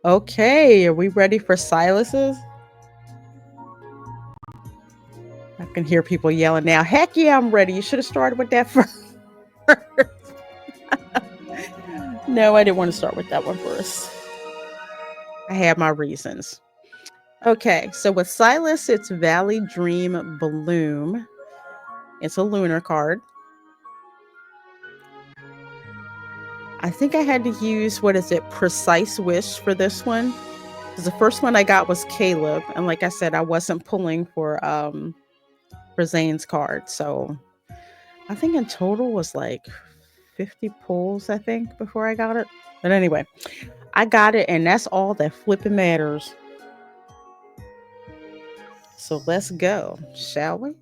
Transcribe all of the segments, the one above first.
Okay, are we ready for Silas's? I can hear people yelling now. Heck yeah, I'm ready. You should have started with that first. No, I didn't want to start with that one first. I had my reasons. Okay, so with SYLUS, it's Valleydream Bloom. It's a lunar card. I think I had to use, what is it, Precise Wish for this one. Because the first one I got was Caleb. And like I said, I wasn't pulling for Zane's card. So I think in total was like 50 pulls, I think, before I got it. But anyway, I got it, and that's all that flipping matters. So let's go, shall we?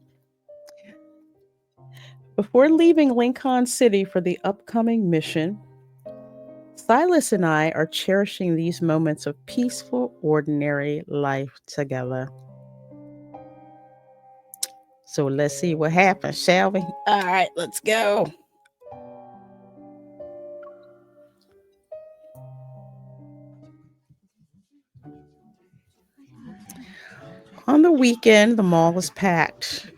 Before leaving Lincoln City for the upcoming mission, SYLUS and I are cherishing these moments of peaceful, ordinary life together. So let's see what happens, shall we? All right, let's go. On the weekend, the mall was packed.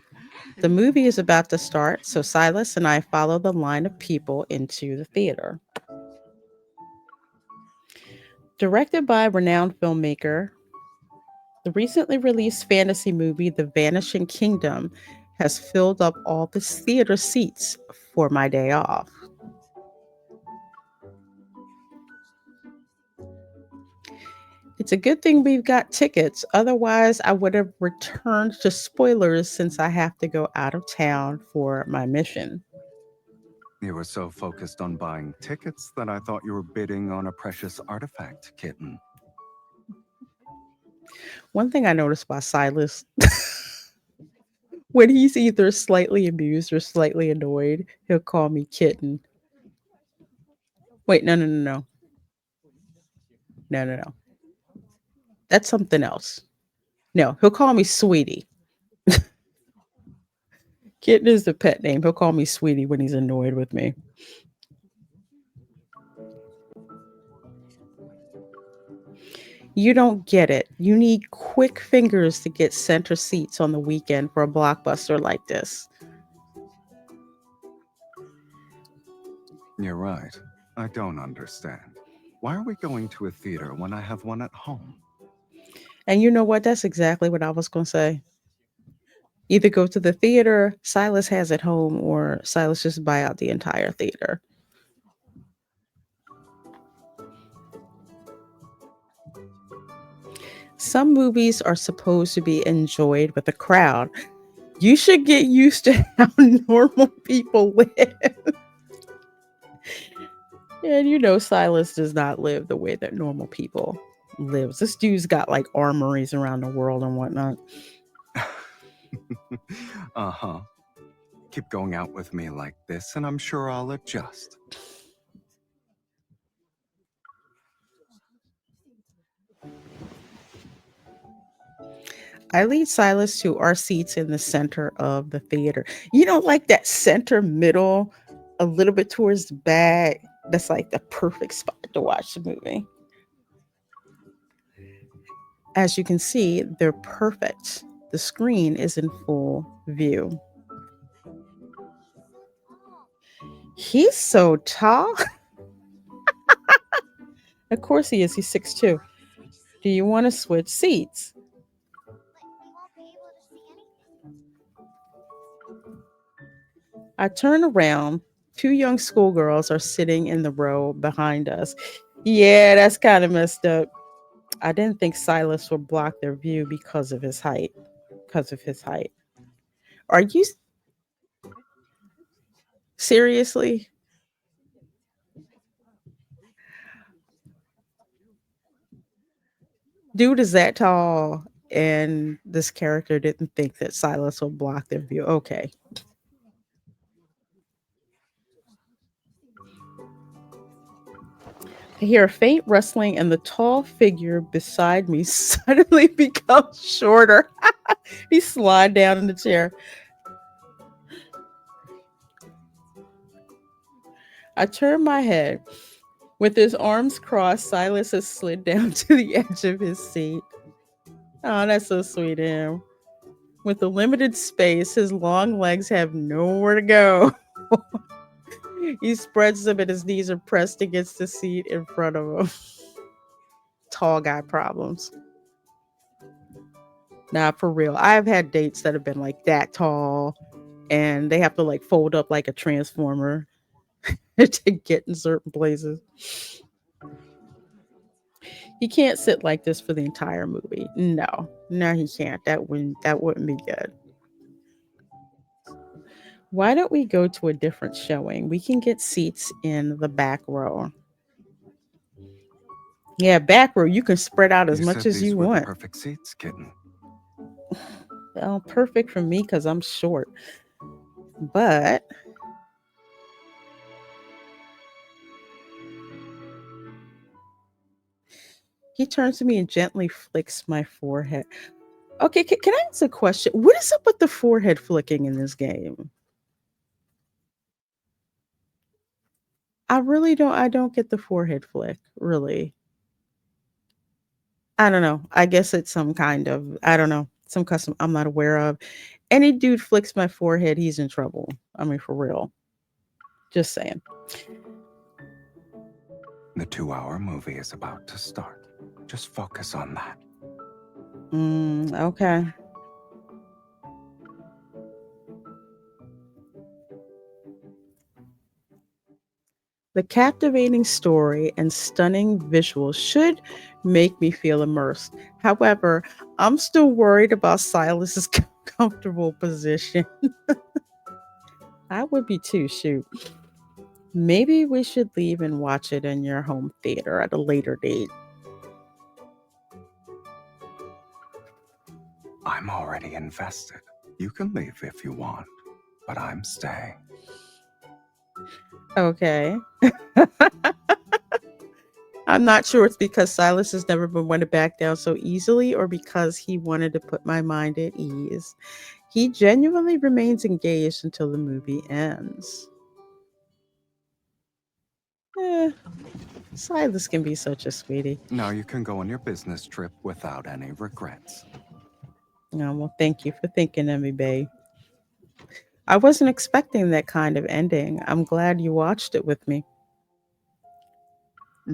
The movie is about to start, so SYLUS and I follow the line of people into the theater. Directed by renowned filmmaker, the recently released fantasy movie The Vanishing Kingdom has filled up all the theater seats for my day off. It's a good thing we've got tickets, otherwise, I would have returned to spoilers since I have to go out of town for my mission. You were so focused on buying tickets that I thought you were bidding on a precious artifact, kitten. One thing I noticed by SYLUS, when he's either slightly amused or slightly annoyed, he'll call me kitten. Wait, no, no, no, no. No, no, no. That's something else. No, he'll call me sweetie. Kitten is the pet name. He'll call me sweetie when he's annoyed with me. You don't get it. You need quick fingers to get center seats on the weekend for a blockbuster like this. You're right. I don't understand. Why are we going to a theater when I have one at home? And you know what? That's exactly what I was going to say. Either go to the theater SYLUS has at home, or SYLUS just buy out the entire theater. Some movies are supposed to be enjoyed with a crowd. You should get used to how normal people live. And you know, SYLUS does not live the way that normal people lives. This dude's got like armories around the world and whatnot. Uh-huh. Keep going out with me like this, and I'm sure I'll adjust. I lead SYLUS to our seats in the center of the theater. You know, like that center middle, a little bit towards the back. That's like the perfect spot to watch the movie. As you can see, they're perfect. The screen is in full view. He's so tall. Of course he is. He's 6'2". Do you want to switch seats? I turn around. Two young schoolgirls are sitting in the row behind us. Yeah, that's kind of messed up. I didn't think SYLUS would block their view because of his height. Because of his height. Are you seriously? Dude is that tall, and this character didn't think that SYLUS would block their view. Okay. I hear a faint rustling, and the tall figure beside me suddenly becomes shorter. He slid down in the chair. I turn my head. With his arms crossed, Silas has slid down to the edge of his seat. Oh, that's so sweet of him. With the limited space, his long legs have nowhere to go. He spreads them and his knees are pressed against the seat in front of him. Tall guy problems. Nah, for real. I've had dates that have been like that tall and they have to like fold up like a transformer to get in certain places. He can't sit like this for the entire movie. No. No, he can't. That wouldn't be good. Why don't we go to a different showing? We can get seats in the back row. Yeah, back row. You can spread out as You much said as these you were the want. perfect seats, kitten. Well, perfect for me because I'm short. But he turns to me and gently flicks my forehead. Okay, can I ask a question? What is up with the forehead flicking in this game? I don't get the forehead flick, really. I don't know. I guess it's some kind of, I don't know, some custom I'm not aware of. Any dude flicks my forehead, he's in trouble. I mean, for real. Just saying. The 2-hour movie is about to start. Just focus on that. Okay. The captivating story and stunning visuals should make me feel immersed. However, I'm still worried about Silas's comfortable position. I would be too, shoot. Maybe we should leave and watch it in your home theater at a later date. I'm already invested. You can leave if you want, but I'm staying. Okay. I'm not sure it's because Silas has never been one to back down so easily or because he wanted to put my mind at ease. He genuinely remains engaged until the movie ends. Eh, Silas can be such a sweetie. Now you can go on your business trip without any regrets. Oh, well, thank you for thinking of me, babe. I wasn't expecting that kind of ending. I'm glad you watched it with me.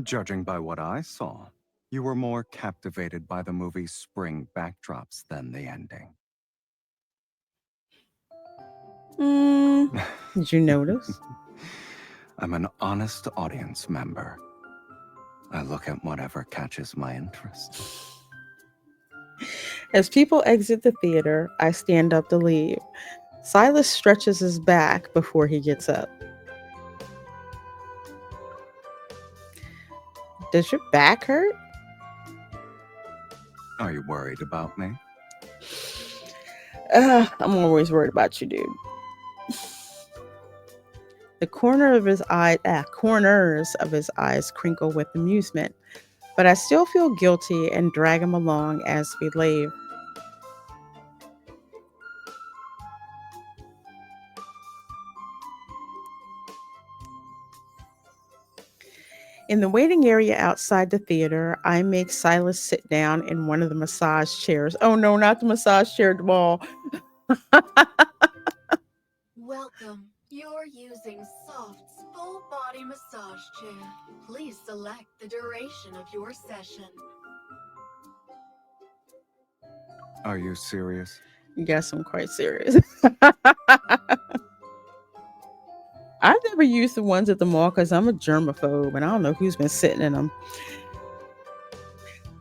Judging by what I saw, you were more captivated by the movie's spring backdrops than the ending. Did you notice? I'm an honest audience member. I look at whatever catches my interest. As people exit the theater, I stand up to leave. Silas stretches his back before he gets up. Does your back hurt? Are you worried about me? I'm always worried about you, dude. The corners of his eyes crinkle with amusement, but I still feel guilty and drag him along as we leave. In the waiting area outside the theater, I make Silas sit down in one of the massage chairs. Oh no, not the massage chair at the mall. Welcome. You're using Soft's full body massage chair. Please select the duration of your session. Are you serious? Yes, I'm quite serious. I've never used the ones at the mall because I'm a germaphobe and I don't know who's been sitting in them.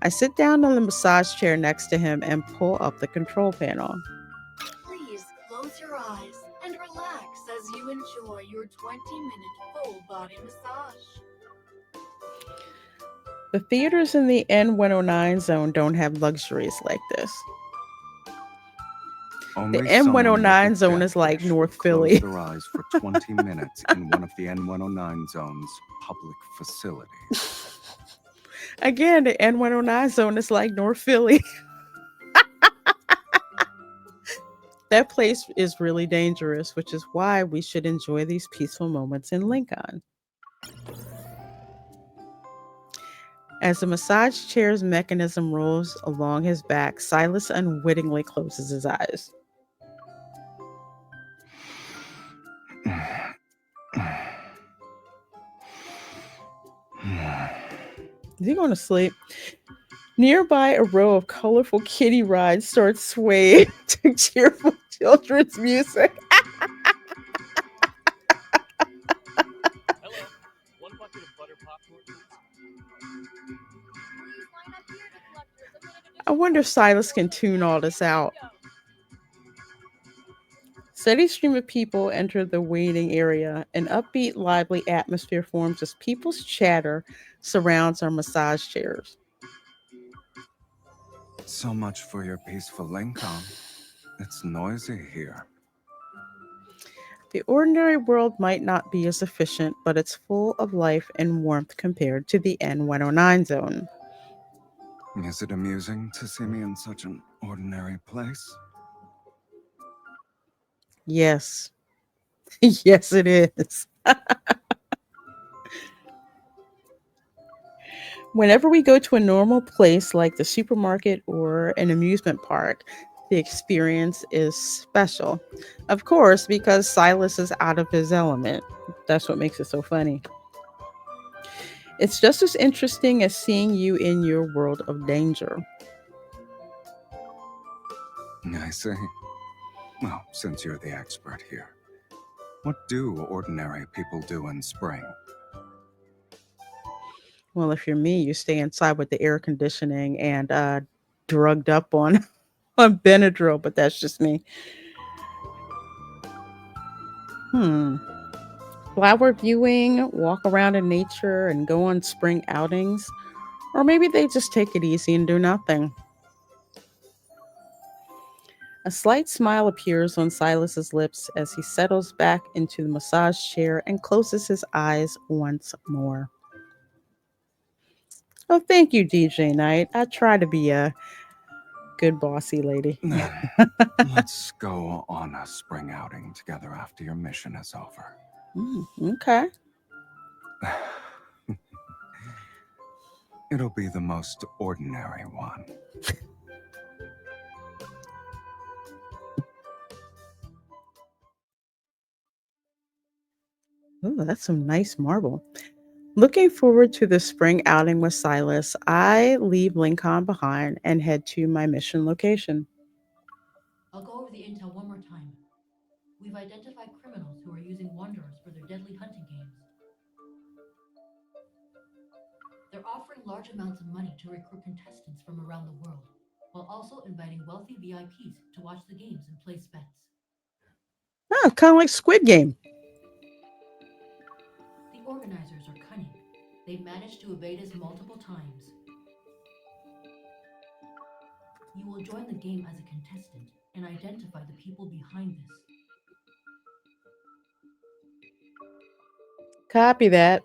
I sit down on the massage chair next to him and pull up the control panel. Please close your eyes and relax as you enjoy your 20-minute full body massage. The theaters in the N109 zone don't have luxuries like this. The Only N109 zone is like North Philly. Close their eyes for 20 minutes in one of the N109 zone's public facilities. Again, the N109 zone is like North Philly. That place is really dangerous, which is why we should enjoy these peaceful moments in Lincoln. As the massage chair's mechanism rolls along his back, Silas unwittingly closes his eyes. Is he going to sleep? Nearby, a row of colorful kiddie rides starts swaying to cheerful children's music. Hello. One bucket of butter popcorn, please. I wonder if Silas can tune all this out. Steady stream of people enter the waiting area. An upbeat, lively atmosphere forms as people's chatter surrounds our massage chairs. So much for your peaceful income. It's noisy here. The ordinary world might not be as efficient, but it's full of life and warmth compared to the N109 zone. Is it amusing to see me in such an ordinary place? Yes. Yes, it is. Whenever we go to a normal place like the supermarket or an amusement park, the experience is special. Of course, because Silas is out of his element. That's what makes it so funny. It's just as interesting as seeing you in your world of danger. I see. Well, since you're the expert here, what do ordinary people do in spring? Well, if you're me, you stay inside with the air conditioning and drugged up on on Benadryl, but that's just me. Hmm. Flower viewing, walk around in nature, and go on spring outings. Or maybe they just take it easy and do nothing. A slight smile appears on Silas's lips as he settles back into the massage chair and closes his eyes once more. Oh, thank you, DJ Knight. I try to be a good bossy lady. Then let's go on a spring outing together after your mission is over. Okay. It'll be the most ordinary one. Ooh, that's some nice marble. Looking forward to the spring outing with Silas, I leave Lincoln behind and head to my mission location. I'll go over the intel one more time. We've identified criminals who are using wanderers for their deadly hunting games. They're offering large amounts of money to recruit contestants from around the world, while also inviting wealthy VIPs to watch the games and place bets. Oh, kind of like Squid Game. The organizers are cunning. They've managed to evade us multiple times. You will join the game as a contestant and identify the people behind this. Copy that.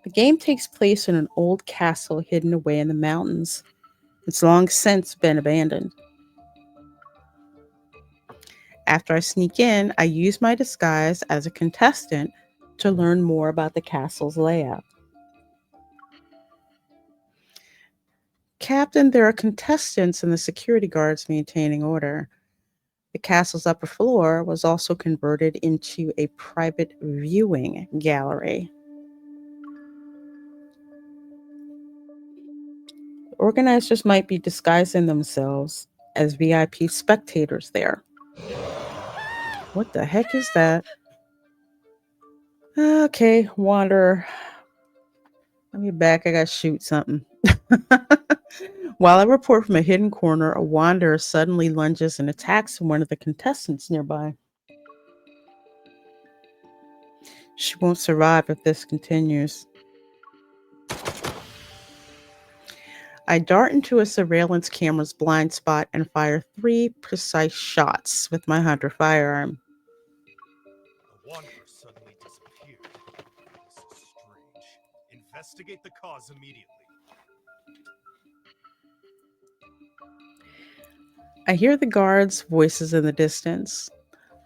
The game takes place in an old castle hidden away in the mountains. It's long since been abandoned. After I sneak in, I use my disguise as a contestant to learn more about the castle's layout. Captain, there are contestants and the security guards maintaining order. The castle's upper floor was also converted into a private viewing gallery. Organizers might be disguising themselves as VIP spectators there. What the heck is that? Okay, Wanderer. Let me back. I gotta shoot something. While I report from a hidden corner, a Wanderer suddenly lunges and attacks one of the contestants nearby. She won't survive if this continues. I dart into a surveillance camera's blind spot and fire 3 precise shots with my hunter firearm. The wanderer suddenly disappeared. This is strange. Investigate the cause immediately. I hear the guards' voices in the distance.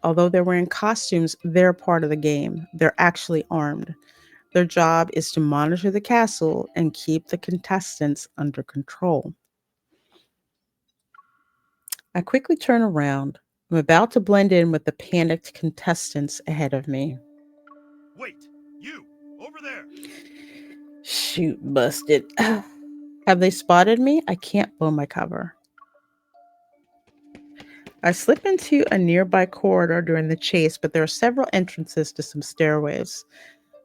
Although they're wearing costumes, they're part of the game. They're actually armed. Their job is to monitor the castle and keep the contestants under control. I quickly turn around. I'm about to blend in with the panicked contestants ahead of me. Wait, you, over there. Shoot, busted. Have they spotted me? I can't blow my cover. I slip into a nearby corridor during the chase, but there are several entrances to some stairways.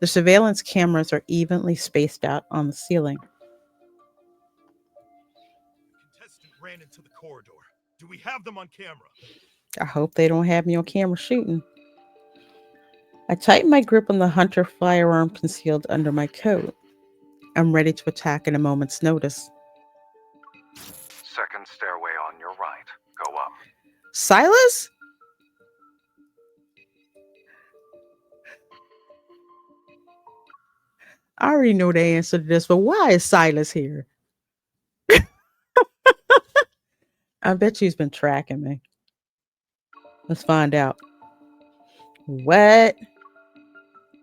The surveillance cameras are evenly spaced out on the ceiling. The contestant ran into the corridor. Do we have them on camera? I hope they don't have me on camera shooting. I tighten my grip on the hunter firearm concealed under my coat. I'm ready to attack at a moment's notice. Second stairway on your right. Go up. SYLUS? I already know the answer to this, but why is SYLUS here? I bet she's been tracking me. Let's find out. What?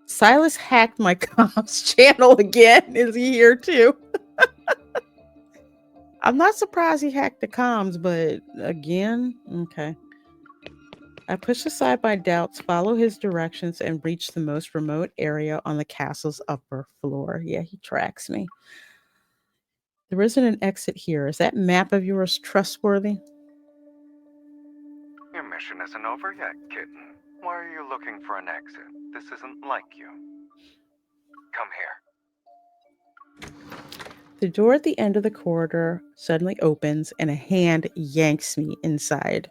SYLUS hacked my comms channel again. Is he here too? I'm not surprised he hacked the comms, but again, okay. I push aside my doubts, follow his directions, and reach the most remote area on the castle's upper floor. Yeah, he tracks me. There isn't an exit here. Is that map of yours trustworthy? Your mission isn't over yet, kitten. Why are you looking for an exit? This isn't like you. Come here. The door at the end of the corridor suddenly opens and a hand yanks me inside.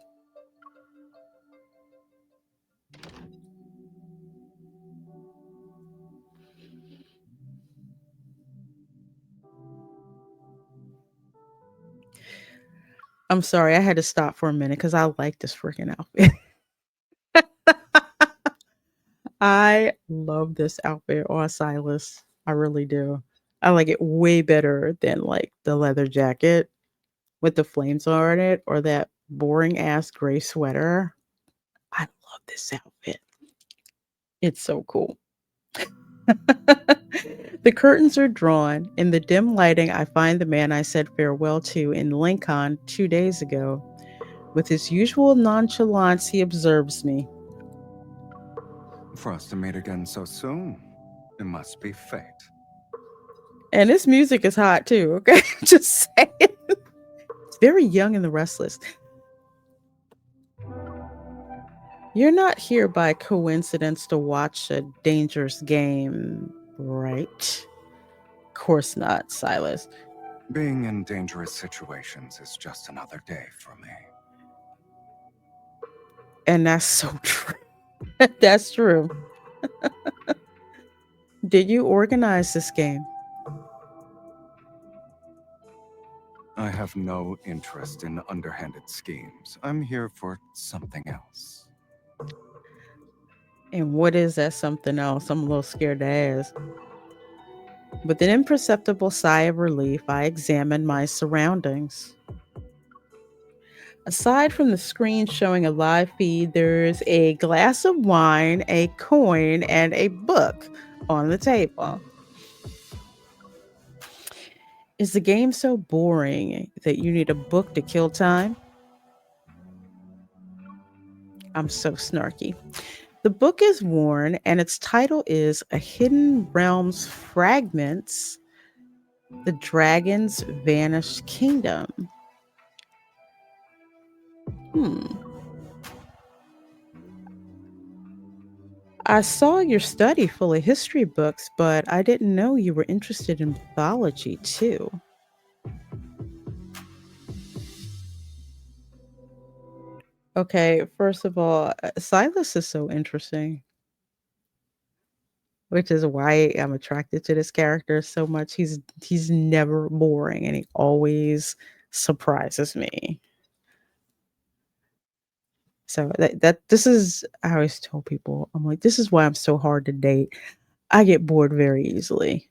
I'm sorry, I had to stop for a minute because I like this freaking outfit. I love this outfit on SYLUS. I really do. I like it way better than like the leather jacket with the flames on it or that boring ass gray sweater. I love this outfit. It's so cool. The curtains are drawn. In the dim lighting, I find the man I said farewell to in Lincoln 2 days ago. With his usual nonchalance, he observes me. For us to meet again so soon, it must be fate. And this music is hot too, okay? Just saying. It's very young and the restless. You're not here by coincidence to watch a dangerous game, right? Of course not, SYLUS. Being in dangerous situations is just another day for me. And that's so true. That's true. Did you organize this game? I have no interest in underhanded schemes. I'm here for something else. And what is that something else? I'm a little scared to ask. With an imperceptible sigh of relief, I examine my surroundings. Aside from the screen showing a live feed, there's a glass of wine, a coin, and a book on the table. Is the game so boring that you need a book to kill time? I'm so snarky. The book is worn, and its title is A Hidden Realms Fragments, The Dragon's Vanished Kingdom. I saw your study full of history books, but I didn't know you were interested in mythology too. Okay, first of all, SYLUS is so interesting, which is why I'm attracted to this character so much. He's never boring and he always surprises me. So that this is I always tell people, I'm like, this is why I'm so hard to date. I get bored very easily.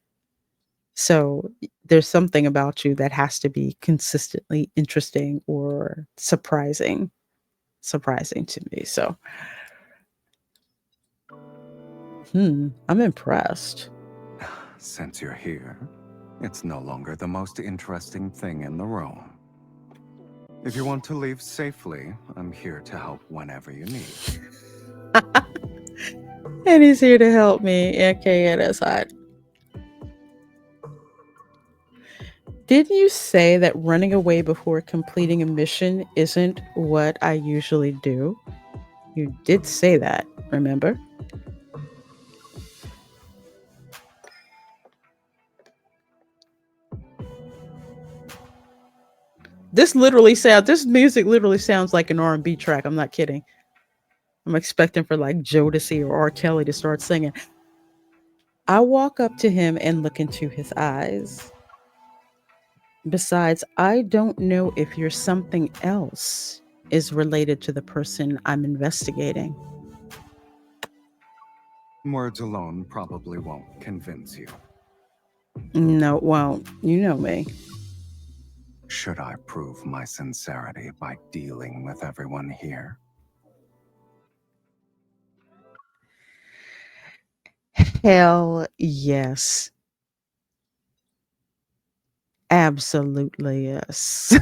So there's something about you that has to be consistently interesting or surprising to me. So I'm impressed. Since you're here, it's no longer the most interesting thing in the room. If you want to leave safely, I'm here to help whenever you need. And he's here to help me. Okay, yeah, that's hot. Didn't you say that running away before completing a mission isn't what I usually do? You did say that, remember? This music literally sounds like an R&B track. I'm not kidding. I'm expecting for like Jodeci or R. Kelly to start singing. I walk up to him and look into his eyes. Besides, I don't know if you're something else is related to the person I'm investigating. Words alone probably won't convince you. No, it won't. You know me. Should I prove my sincerity by dealing with everyone here? Hell yes. Absolutely yes.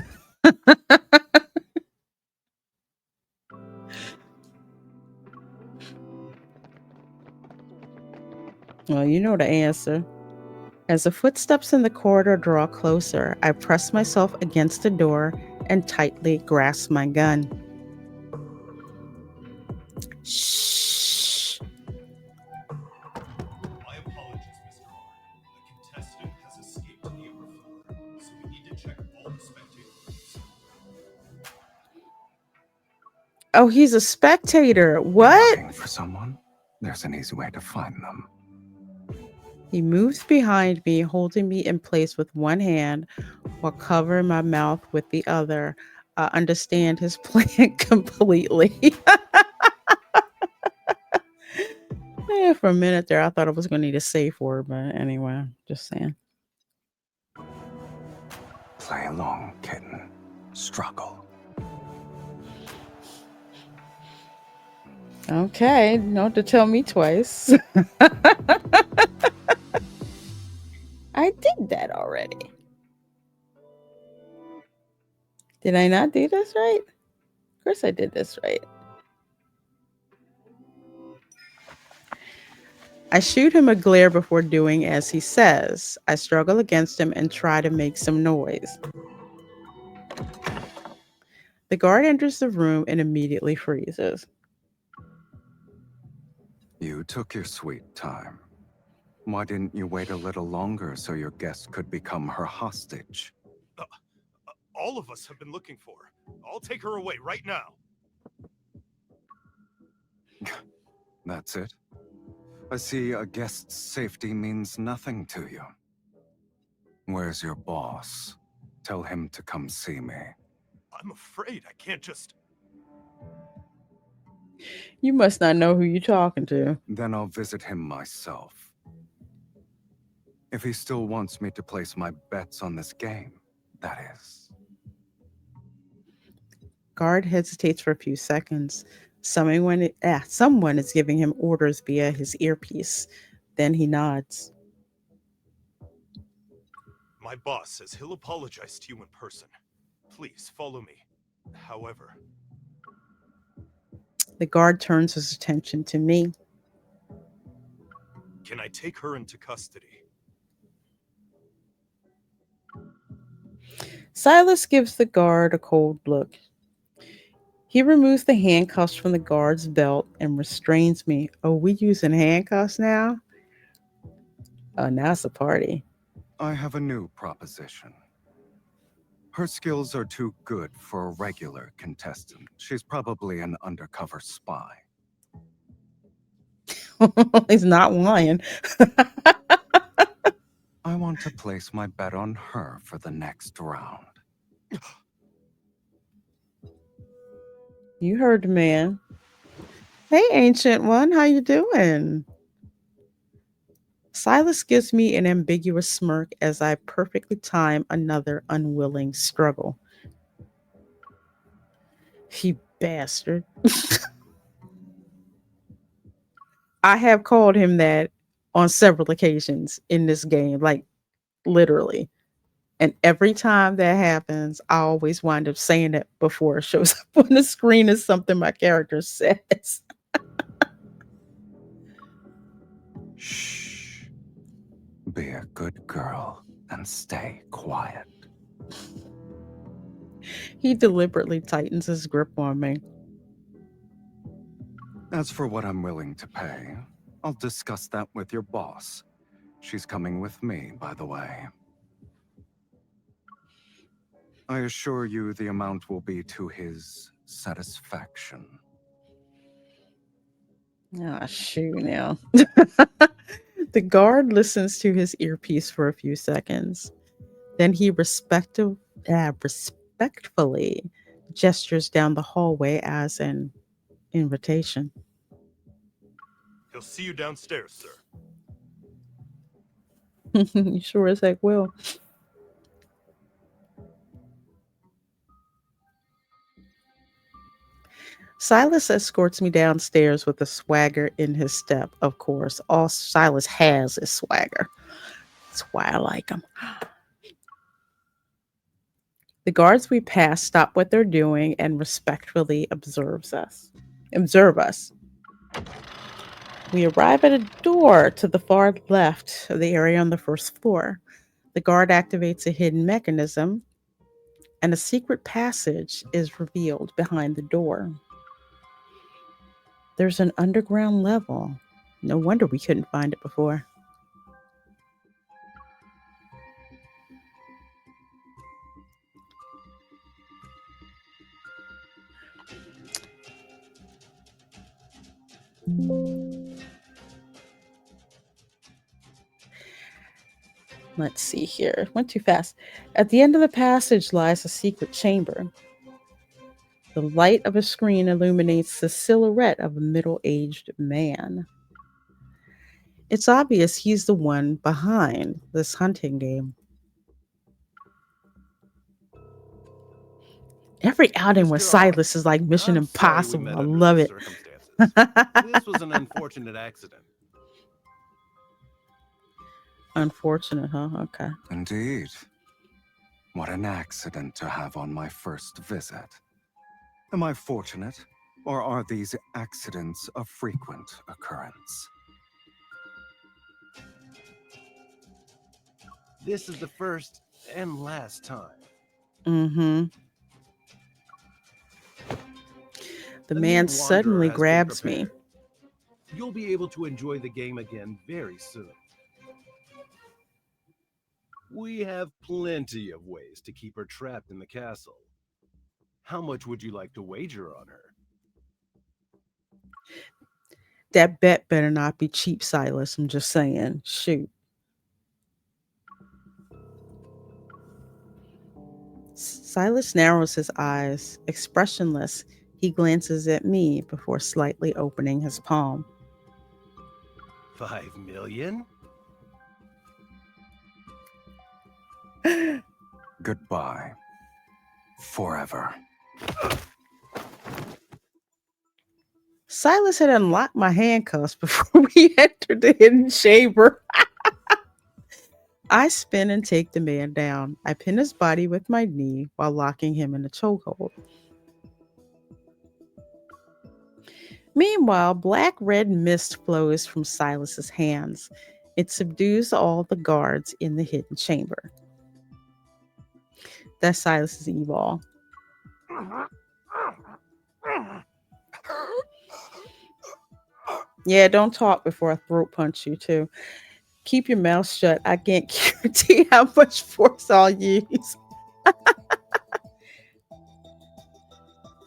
Well, you know the answer. As the footsteps in the corridor draw closer, I press myself against the door and tightly grasp my gun. Shh. My apologies, Mr. R. A contestant has escaped to the upper floor, so we need to check all the spectator rooms. Oh, he's a spectator. What? Looking for someone? There's an easy way to find them. He moves behind me, holding me in place with one hand while covering my mouth with the other. I understand his plan completely. Yeah, for a minute there, I thought I was going to need a safe word, but anyway, just saying. Play along, kitten. Struggle. Okay, not to tell me twice. I did that already. Did I not do this right? Of course I did this right. I shoot him a glare before doing as he says. I struggle against him and try to make some noise. The guard enters the room and immediately freezes. You took your sweet time. Why didn't you wait a little longer so your guest could become her hostage? All of us have been looking for her. I'll take her away right now. That's it? I see a guest's safety means nothing to you. Where's your boss? Tell him to come see me. I'm afraid I can't just... You must not know who you're talking to. Then I'll visit him myself. If he still wants me to place my bets on this game, that is. Guard hesitates for a few seconds. Someone is giving him orders via his earpiece. Then he nods. My boss says he'll apologize to you in person. Please, follow me. However... The guard turns his attention to me. Can I take her into custody? Silas gives the guard a cold look. He removes the handcuffs from the guard's belt and restrains me. Oh, we using handcuffs now? Oh, now it's a party. I have a new proposition. Her skills are too good for a regular contestant. She's probably an undercover spy. He's not lying. I want to place my bet on her for the next round. You heard the man. Hey, ancient one, how you doing? Silas gives me an ambiguous smirk as I perfectly time another unwilling struggle. You bastard. I have called him that on several occasions in this game, like literally. And every time that happens, I always wind up saying it before it shows up on the screen as something my character says. Shh. Be a good girl and stay quiet. He deliberately tightens his grip on me. As for what I'm willing to pay, I'll discuss that with your boss. She's coming with me, by the way. I assure you the amount will be to his satisfaction. Ah, shoot now. The guard listens to his earpiece for a few seconds. Then he respectfully gestures down the hallway as an invitation. He'll see you downstairs, sir. You sure as heck will. Silas escorts me downstairs with a swagger in his step, of course. All Silas has is swagger. That's why I like him. The guards we pass stop what they're doing and respectfully observe us. We arrive at a door to the far left of the area on the first floor. The guard activates a hidden mechanism, and a secret passage is revealed behind the door. There's an underground level. No wonder we couldn't find it before. Let's see here. Went too fast. At the end of the passage lies a secret chamber. The light of a screen illuminates the silhouette of a middle-aged man. It's obvious he's the one behind this hunting game. Every outing with Mr. Silas is like Mission I'm sorry we Impossible. met I under love these it. circumstances. This was an unfortunate accident. Unfortunate, huh? Okay. Indeed. What an accident to have on my first visit. Am I fortunate, or are these accidents a frequent occurrence? This is the first and last time. Mm-hmm. The A man new suddenly wanderer has been grabs me. prepared. You'll be able to enjoy the game again very soon. We have plenty of ways to keep her trapped in the castle. How much would you like to wager on her? That bet better not be cheap, Silas. I'm just saying. Shoot. Silas narrows his eyes. Expressionless, he glances at me before slightly opening his palm. 5 million? Goodbye. Forever. Silas had unlocked my handcuffs before we entered the hidden chamber. I spin and take the man down. I pin his body with my knee while locking him in a chokehold. Meanwhile, black-red mist flows from Silas's hands. It subdues all the guards in the hidden chamber. That's Silas's e-ball. Yeah, don't talk before I throat punch you too. Keep your mouth shut. I can't guarantee how much force I'll use.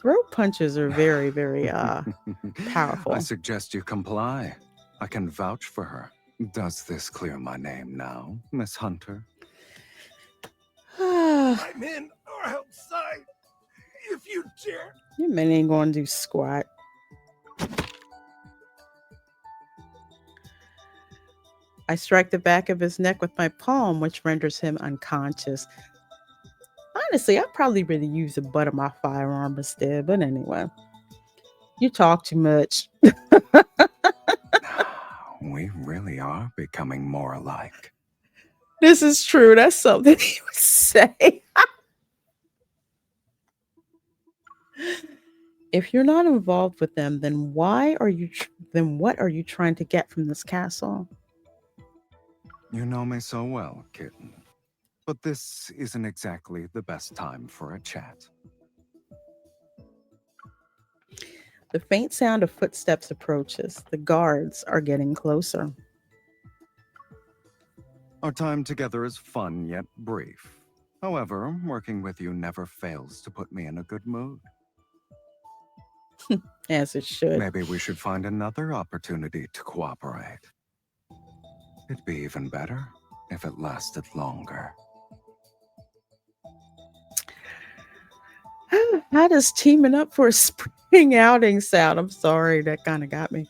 Throat punches are very, very powerful. I suggest you comply. I can vouch for her. Does this clear my name now, Miss Hunter? I'm in or outside, if you dare. Your man ain't gonna do squat. I strike the back of his neck with my palm, which renders him unconscious. Honestly, I'd probably really use the butt of my firearm instead, but anyway. You talk too much. We really are becoming more alike. This is true. That's something he would say. If you're not involved with them, then what are you trying to get from this castle? You know me so well, kitten. But this isn't exactly the best time for a chat. The faint sound of footsteps approaches. The guards are getting closer. Our time together is fun yet brief. However, working with you never fails to put me in a good mood. As it should. Maybe we should find another opportunity to cooperate. It'd be even better if it lasted longer. How does teaming up for a spring outing sound? I'm sorry, that kind of got me.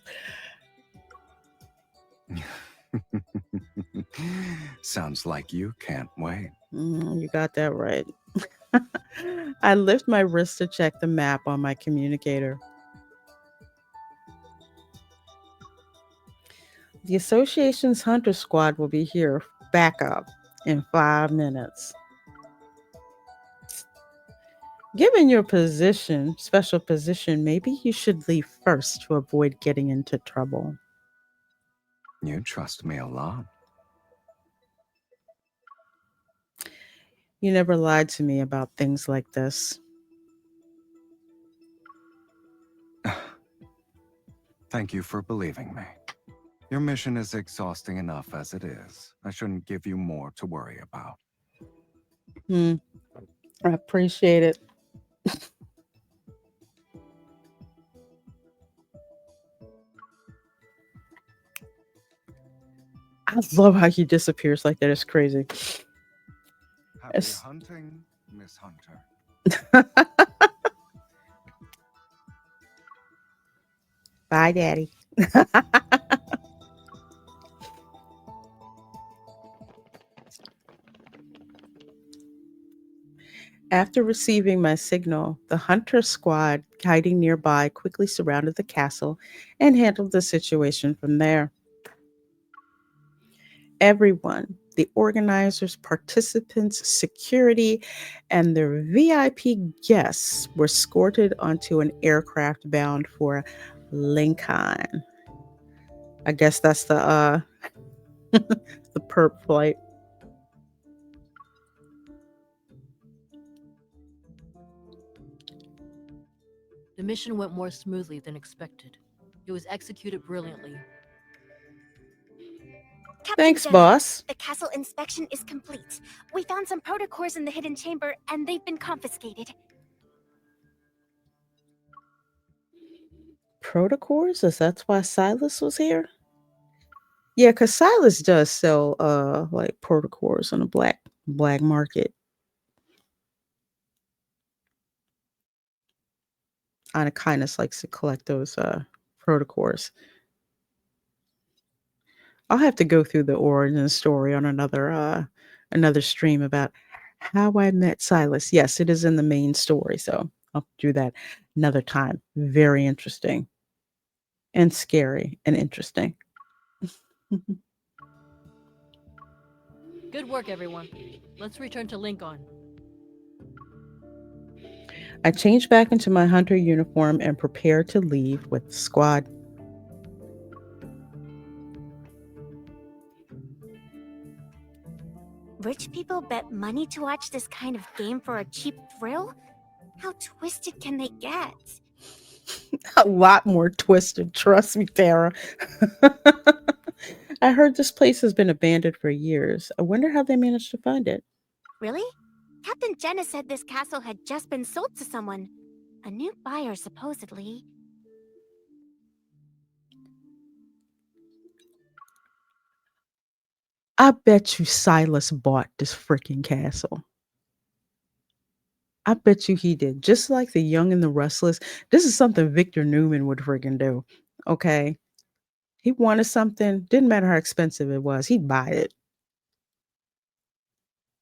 Sounds like you can't wait. You got that right. I lift my wrist to check the map on my communicator. The association's hunter squad will be here back up in 5 minutes. Given your special position, maybe you should leave first to avoid getting into trouble. You trust me a lot. You never lied to me about things like this. Thank you for believing me. Your mission is exhausting enough as it is. I shouldn't give you more to worry about. I appreciate it. I love how he disappears like that. It's crazy. Happy hunting, Miss Hunter. Bye, Daddy. After receiving my signal, the hunter squad hiding nearby quickly surrounded the castle and handled the situation from there. Everyone, the organizers, participants, security, and their VIP guests were escorted onto an aircraft bound for Lincoln. I guess that's the the perp flight. The mission went more smoothly than expected. It was executed brilliantly. Captain Thanks, Jenna, boss. The castle inspection is complete. We found some protocores in the hidden chamber, and they've been confiscated. Protocores? Is that why SYLUS was here? Yeah, because SYLUS does sell like protocores on the black market. Anna Kindness likes to collect those protocores. I'll have to go through the origin story on another stream about how I met SYLUS. Yes, it is in the main story, so I'll do that another time. Very interesting and scary and interesting. Good work, everyone. Let's return to Lincoln. I changed back into my hunter uniform and prepared to leave with the squad. Rich people bet money to watch this kind of game for a cheap thrill? How twisted can they get? A lot more twisted, trust me, Tara. I heard this place has been abandoned for years. I wonder how they managed to find it. Really? Captain Jenna said this castle had just been sold to someone. A new buyer, supposedly. I bet you SYLUS bought this freaking castle. I bet you he did. Just like The Young and the Restless. This is something Victor Newman would freaking do. Okay. He wanted something, didn't matter how expensive it was, he'd buy it.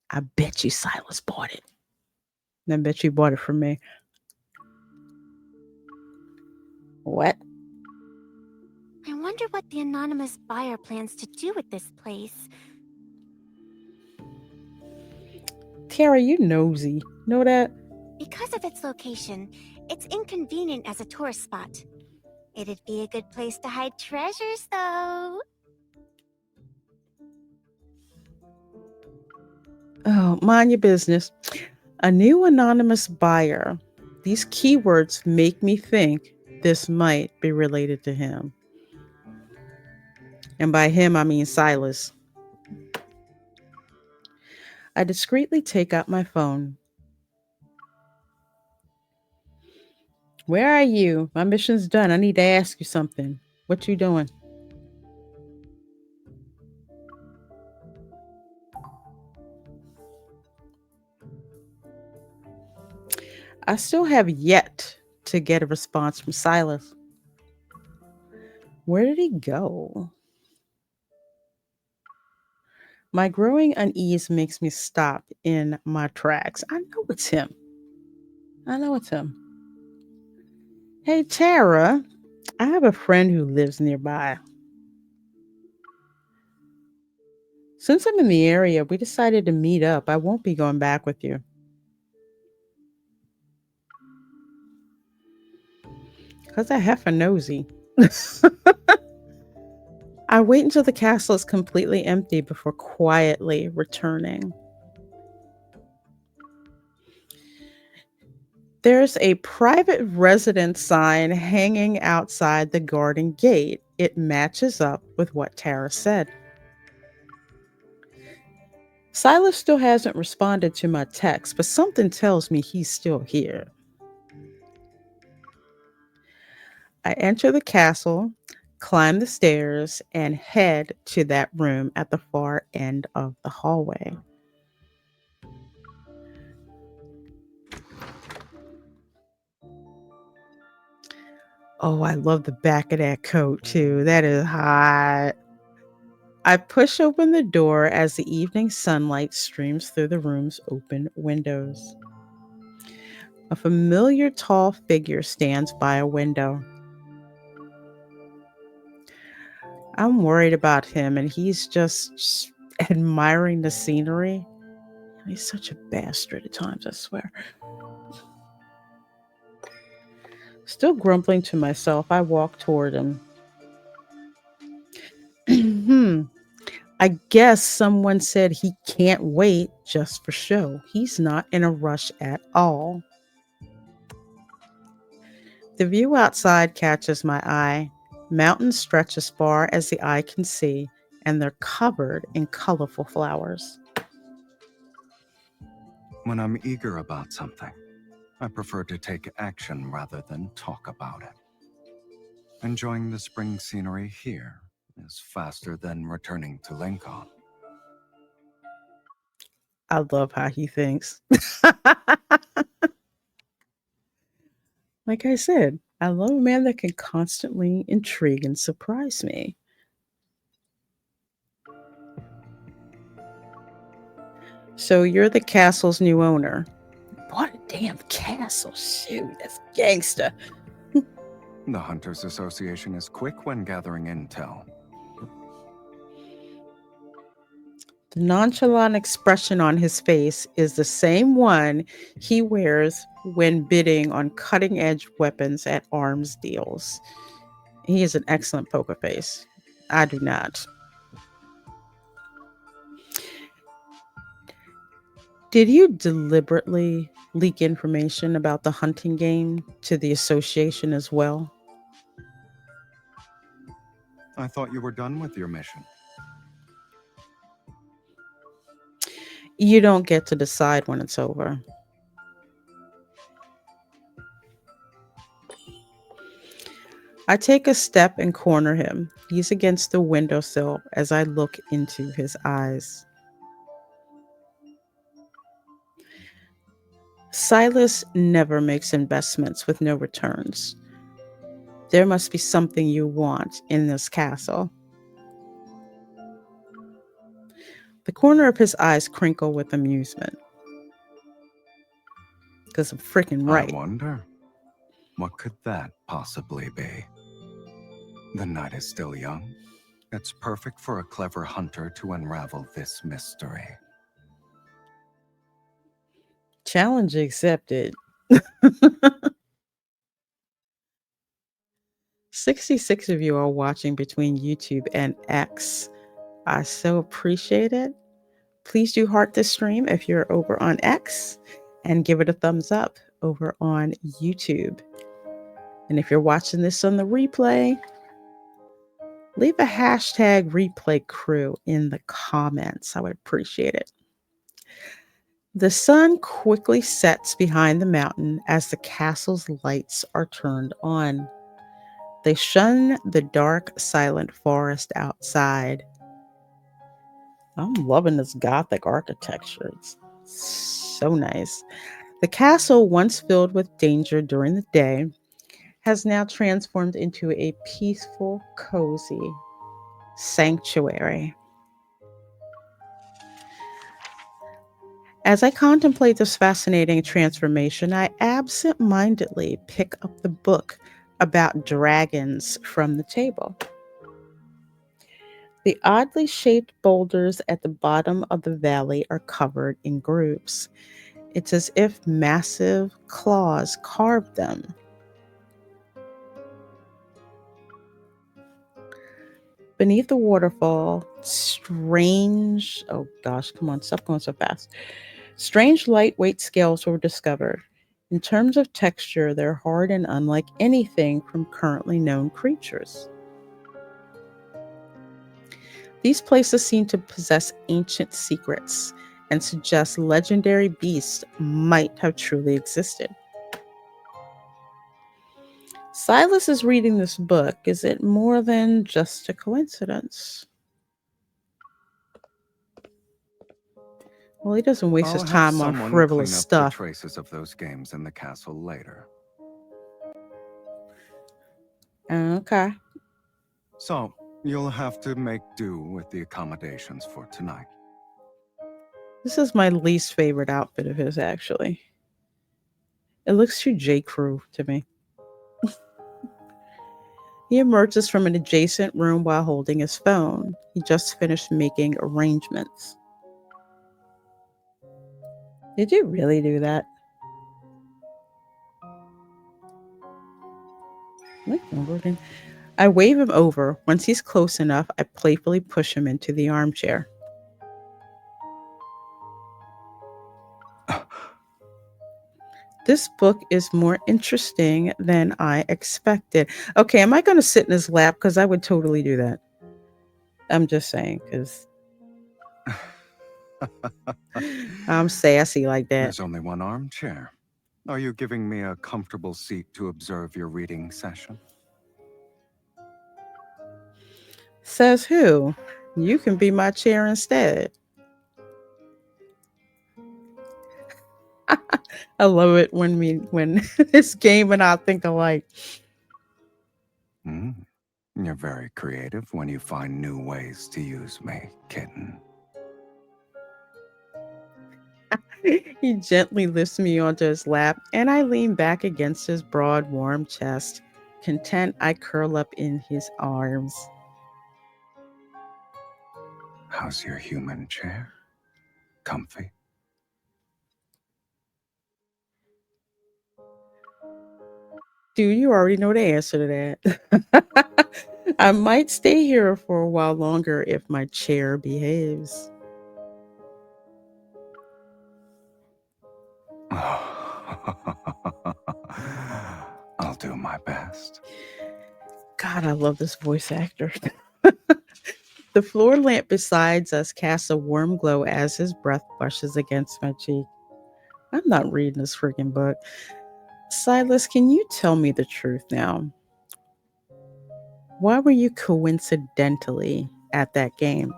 I bet you SYLUS bought it. And I bet you bought it from me. What? I wonder what the anonymous buyer plans to do with this place. Tiara, you nosy. Know that? Because of its location, it's inconvenient as a tourist spot. It'd be a good place to hide treasures, though. Oh, mind your business. A new anonymous buyer. These keywords make me think this might be related to him. And by him, I mean Silas. I discreetly take out my phone. Where are you? My mission's done. I need to ask you something. What you doing? I still have yet to get a response from Silas. Where did he go? My growing unease makes me stop in my tracks. I know it's him. Hey, Tara, I have a friend who lives nearby. Since I'm in the area, we decided to meet up. I won't be going back with you. Because I have a nosy. I wait until the castle is completely empty before quietly returning. There's a private residence sign hanging outside the garden gate. It matches up with what Tara said. Silas still hasn't responded to my text, but something tells me he's still here. I enter the castle, climb the stairs, and head to that room at the far end of the hallway. Oh, I love the back of that coat too. That is hot. I push open the door as the evening sunlight streams through the room's open windows. A familiar tall figure stands by a window. I'm worried about him, and he's just admiring the scenery. He's such a bastard at times, I swear. Still grumbling to myself, I walk toward him. I guess someone said he can't wait just for show. He's not in a rush at all. The view outside catches my eye. Mountains stretch as far as the eye can see, and they're covered in colorful flowers. When I'm eager about something, I prefer to take action rather than talk about it. Enjoying the spring scenery here is faster than returning to Lincoln. I love how he thinks. Like I said, I love a man that can constantly intrigue and surprise me. So you're the castle's new owner. What a damn castle. Shoot, that's gangsta. The Hunters Association is quick when gathering intel. The nonchalant expression on his face is the same one he wears when bidding on cutting-edge weapons at arms deals. He has an excellent poker face. I do not. Did you deliberately leak information about the hunting game to the association as well? I thought you were done with your mission. You don't get to decide when it's over. I take a step and corner him. He's against the windowsill as I look into his eyes. Silas never makes investments with no returns. There must be something you want in this castle. The corner of his eyes crinkle with amusement. Because I'm freaking right. I wonder, what could that possibly be? The night is still young. It's perfect for a clever hunter to unravel this mystery. Challenge accepted. 66 of you are watching between YouTube and X. I so appreciate it. Please do heart this stream if you're over on X and give it a thumbs up over on YouTube. And if you're watching this on the replay, leave a hashtag replay crew in the comments. I would appreciate it. The sun quickly sets behind the mountain as the castle's lights are turned on. They shun the dark, silent forest outside. I'm loving this Gothic architecture. It's so nice. The castle, once filled with danger during the day, has now transformed into a peaceful, cozy sanctuary. As I contemplate this fascinating transformation, I absent-mindedly pick up the book about dragons from the table. The oddly shaped boulders at the bottom of the valley are covered in grooves. It's as if massive claws carved them. Beneath the waterfall, oh gosh, come on, stop going so fast. Strange lightweight scales were discovered. In terms of texture, they're hard and unlike anything from currently known creatures. These places seem to possess ancient secrets and suggest legendary beasts might have truly existed. SYLUS is reading this book. Is it more than just a coincidence? Well, he doesn't waste I'll his have time on someone frivolous clean up stuff. the traces of those games in the castle later. Okay. So, you'll have to make do with the accommodations for tonight. This is my least favorite outfit of his, actually. It looks too J. Crew to me. He emerges from an adjacent room while holding his phone. He just finished making arrangements. Did you really do that? I wave him over. Once he's close enough, I playfully push him into the armchair. This book is more interesting than I expected. Okay, am I going to sit in his lap? Because I would totally do that. I'm just saying, because I'm sassy like that. There's only one armchair. Are you giving me a comfortable seat to observe your reading session? Says who? You can be my chair instead. I love it when this game and I think alike. You're very creative when you find new ways to use me, kitten. He gently lifts me onto his lap, and I lean back against his broad, warm chest. Content, I curl up in his arms. How's your human chair? Comfy? Dude, you already know the answer to that. I might stay here for a while longer if my chair behaves. I'll do my best. God, I love this voice actor. The floor lamp beside us casts a warm glow as his breath brushes against my cheek. I'm not reading this freaking book. SYLUS, can you tell me the truth now? Why were you coincidentally at that game?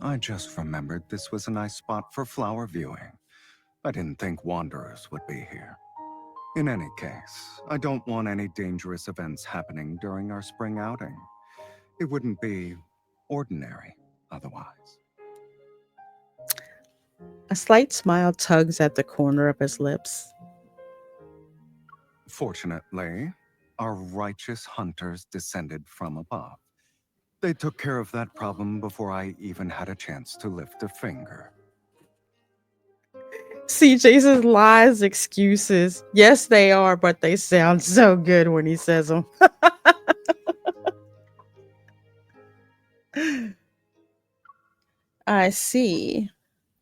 I just remembered this was a nice spot for flower viewing. I didn't think wanderers would be here. In any case, I don't want any dangerous events happening during our spring outing. It wouldn't be ordinary otherwise. A slight smile tugs at the corner of his lips. Fortunately, are righteous hunters descended from above. They took care of that problem before I even had a chance to lift a finger. CJ says lies, excuses. Yes, they are, but they sound so good when he says them. I see.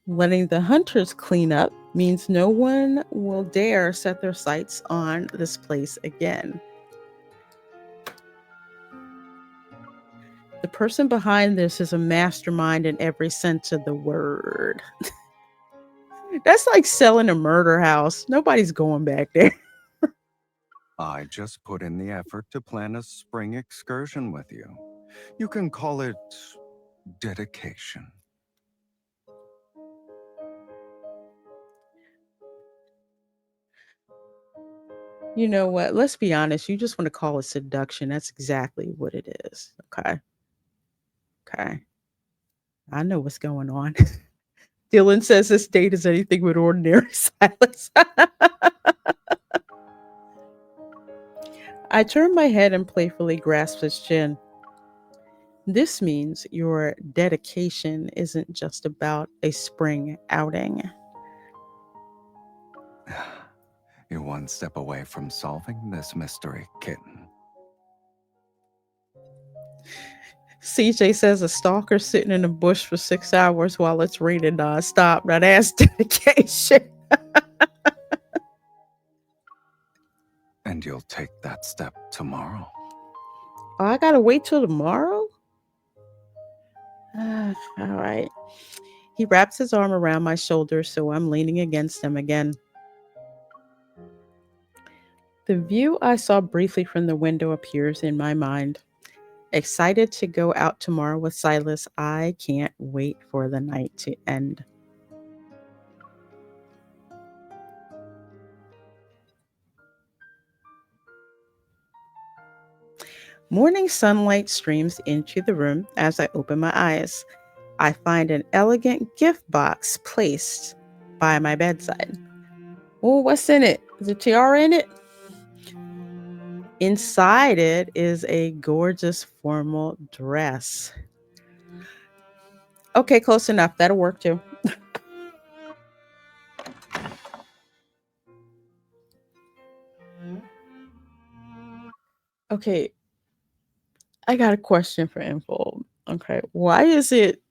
Letting the hunters clean up means no one will dare set their sights on this place again. The person behind this is a mastermind in every sense of the word. That's like selling a murder house. Nobody's going back there. I just put in the effort to plan a spring excursion with you. You can call it dedication. You know what? Let's be honest. You just want to call it seduction. That's exactly what it is. Okay. Okay. I know what's going on. Dylan says this date is anything but ordinary silence. I turn my head and playfully grasp his chin. This means your dedication isn't just about a spring outing. You're one step away from solving this mystery, kitten. CJ says a stalker sitting in a bush for 6 hours while it's raining nonstop. Now that's dedication. And you'll take that step tomorrow. Oh, I gotta wait till tomorrow? All right. He wraps his arm around my shoulder, so I'm leaning against him again. The view I saw briefly from the window appears in my mind. Excited to go out tomorrow with SYLUS, I can't wait for the night to end. Morning sunlight streams into the room as I open my eyes. I find an elegant gift box placed by my bedside. Oh, what's in it? Is a tiara in it? Inside it is a gorgeous formal dress. Okay, close enough. That'll work too. Okay, I got a question for Info. Okay, why is it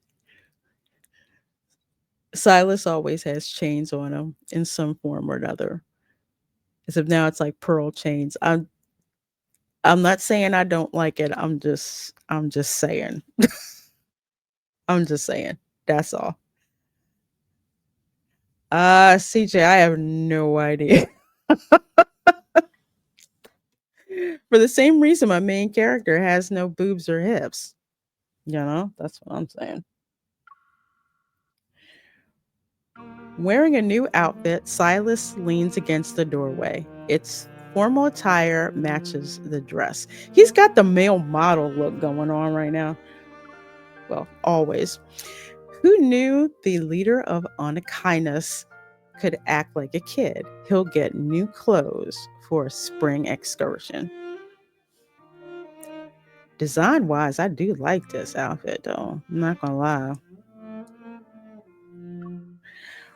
SYLUS always has chains on him in some form or another? As if now it's like pearl chains. I'm not saying I don't like it. I'm just saying. I'm just saying. That's all. CJ, I have no idea. For the same reason my main character has no boobs or hips. You know, that's what I'm saying. Wearing a new outfit, SYLUS leans against the doorway. Its formal attire matches the dress. He's got the male model look going on right now. Well, always. Who knew the leader of Anakinus could act like a kid? He'll get new clothes for a spring excursion. Design wise, I do like this outfit though. I'm not gonna lie.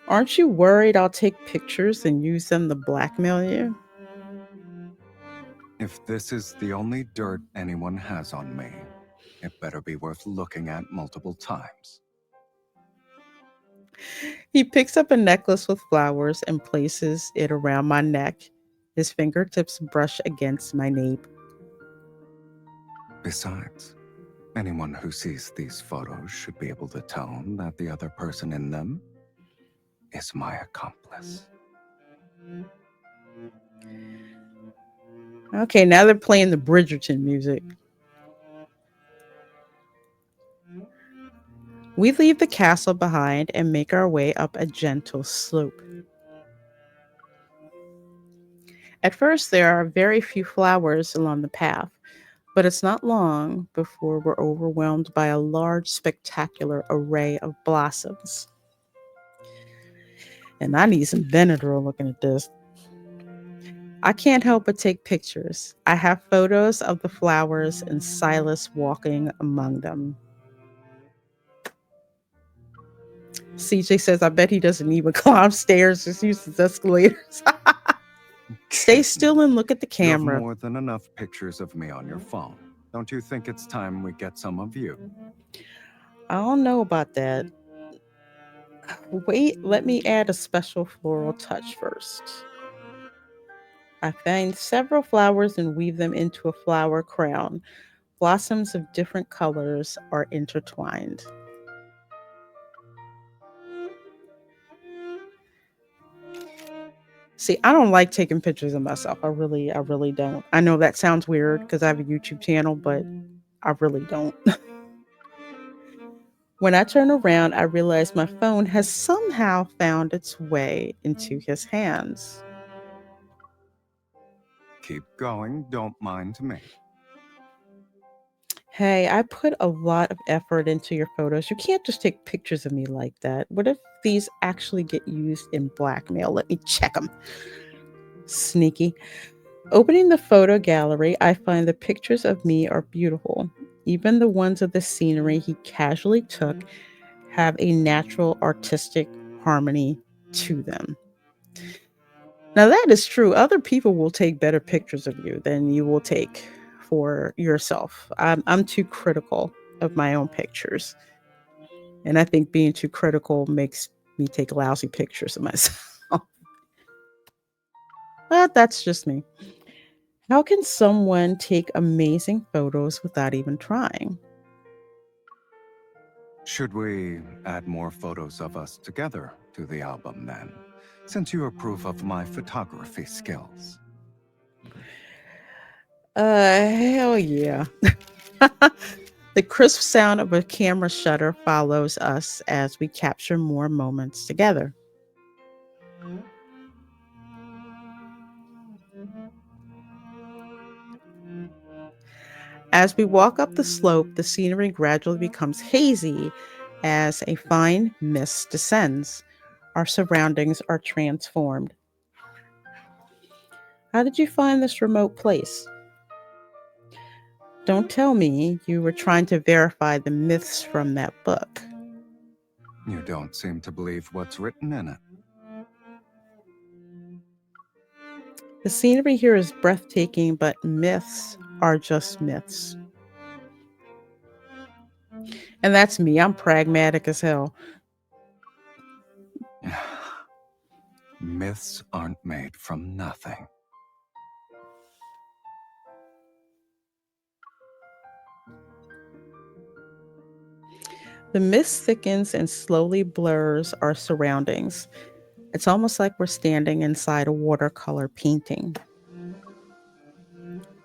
Aren't you worried I'll take pictures and use them to blackmail you? If this is the only dirt anyone has on me, it better be worth looking at multiple times. He picks up a necklace with flowers and places it around my neck. His fingertips brush against my nape. Besides, anyone who sees these photos should be able to tell that the other person in them is my accomplice. Okay, now they're playing the Bridgerton music. We leave the castle behind and make our way up a gentle slope. At first, there are very few flowers along the path, but it's not long before we're overwhelmed by a large, spectacular array of blossoms. And I need some Benadryl looking at this. I can't help but take pictures. I have photos of the flowers and Silas walking among them. CJ says, I bet he doesn't even climb stairs, just uses escalators. Stay still and look at the You have camera. more than enough pictures of me on your phone. Don't you think it's time we get some of you? I don't know about that. Wait, let me add a special floral touch first. I find several flowers and weave them into a flower crown. Blossoms of different colors are intertwined. See, I don't like taking pictures of myself. I really don't. I know that sounds weird because I have a YouTube channel, but I really don't. When I turn around, I realize my phone has somehow found its way into his hands. Keep going, don't mind me. Hey, I put a lot of effort into your photos. You can't just take pictures of me like that. What if these actually get used in blackmail? Let me check them. Sneaky. Opening the photo gallery, I find the pictures of me are beautiful. Even the ones of the scenery he casually took have a natural artistic harmony to them. Now, that is true. Other people will take better pictures of you than you will take for yourself. I'm too critical of my own pictures. And I think being too critical makes me take lousy pictures of myself. But that's just me. How can someone take amazing photos without even trying? Should we add more photos of us together to the album then? Since you approve of my photography skills. Hell yeah. The crisp sound of a camera shutter follows us as we capture more moments together. As we walk up the slope, the scenery gradually becomes hazy as a fine mist descends. Our surroundings are transformed. How did you find this remote place? Don't tell me you were trying to verify the myths from that book. You don't seem to believe what's written in it. The scenery here is breathtaking, but myths are just myths. And that's me. I'm pragmatic as hell. Myths aren't made from nothing. The mist thickens and slowly blurs our surroundings. It's almost like we're standing inside a watercolor painting.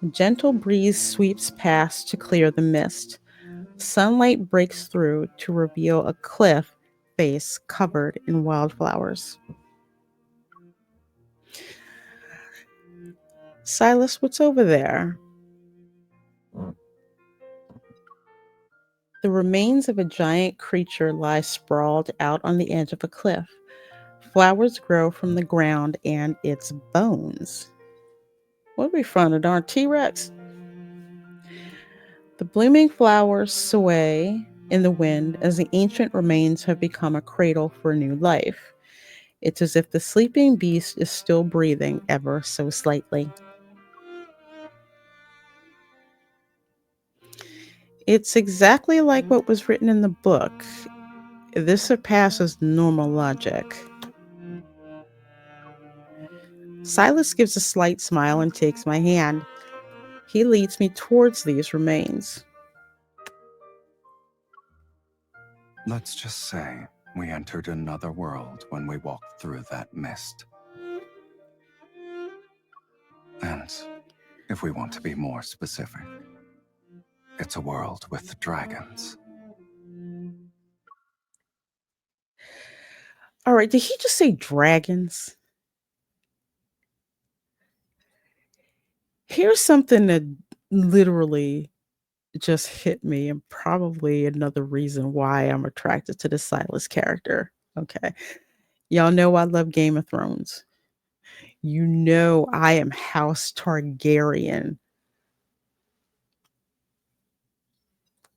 A gentle breeze sweeps past to clear the mist. Sunlight breaks through to reveal a cliff face covered in wildflowers. Silas, what's over there? The remains of a giant creature lie sprawled out on the edge of a cliff. Flowers grow from the ground and its bones. What are we from, a darn T-Rex? The blooming flowers sway in the wind as the ancient remains have become a cradle for new life. It's as if the sleeping beast is still breathing ever so slightly. It's exactly like what was written in the book. This surpasses normal logic. Silas gives a slight smile and takes my hand. He leads me towards these remains. Let's just say we entered another world when we walked through that mist. And if we want to be more specific, it's a world with dragons. All right, did he just say dragons? Here's something that literally just hit me, and probably another reason why I'm attracted to the Silas character. Okay. Y'all know I love Game of Thrones. You know I am House Targaryen.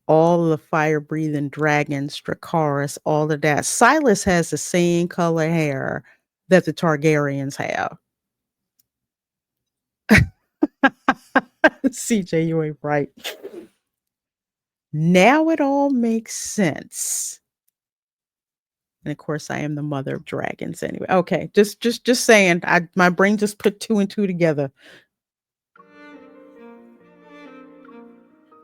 All the fire-breathing dragons, Dracarys, all of that. Silas has the same color hair that the Targaryens have. CJ, you ain't right. Now it all makes sense. And of course, I am the mother of dragons anyway. Okay, just saying. My brain just put two and two together.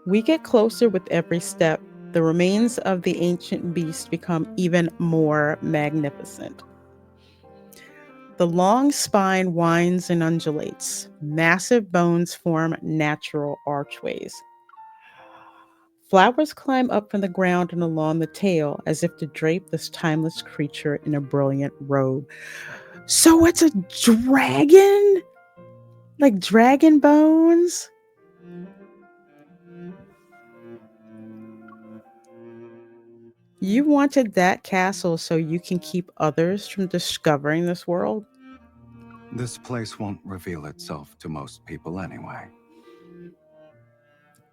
We get closer with every step. The remains of the ancient beast become even more magnificent. The long spine winds and undulates. Massive bones form natural archways. Flowers climb up from the ground and along the tail as if to drape this timeless creature in a brilliant robe. So it's a dragon? Like dragon bones? You wanted that castle so you can keep others from discovering this world? This place won't reveal itself to most people anyway.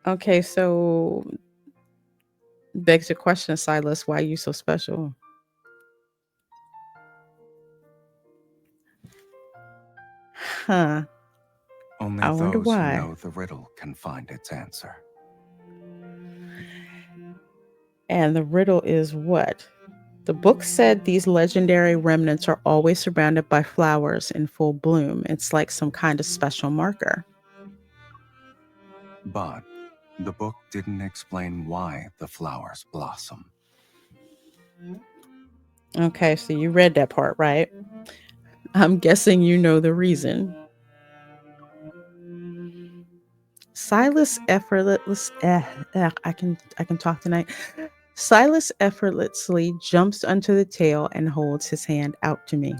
Okay, so begs the question, Silas, why are you so special? Huh. Only I wonder those who why. know the riddle can find its answer. And the riddle is what? The book said these legendary remnants are always surrounded by flowers in full bloom. It's like some kind of special marker. But the book didn't explain why the flowers blossom. Okay, so you read that part, right? I'm guessing you know the reason. Silas effortless I can talk tonight. Silas effortlessly jumps onto the tail and holds his hand out to me.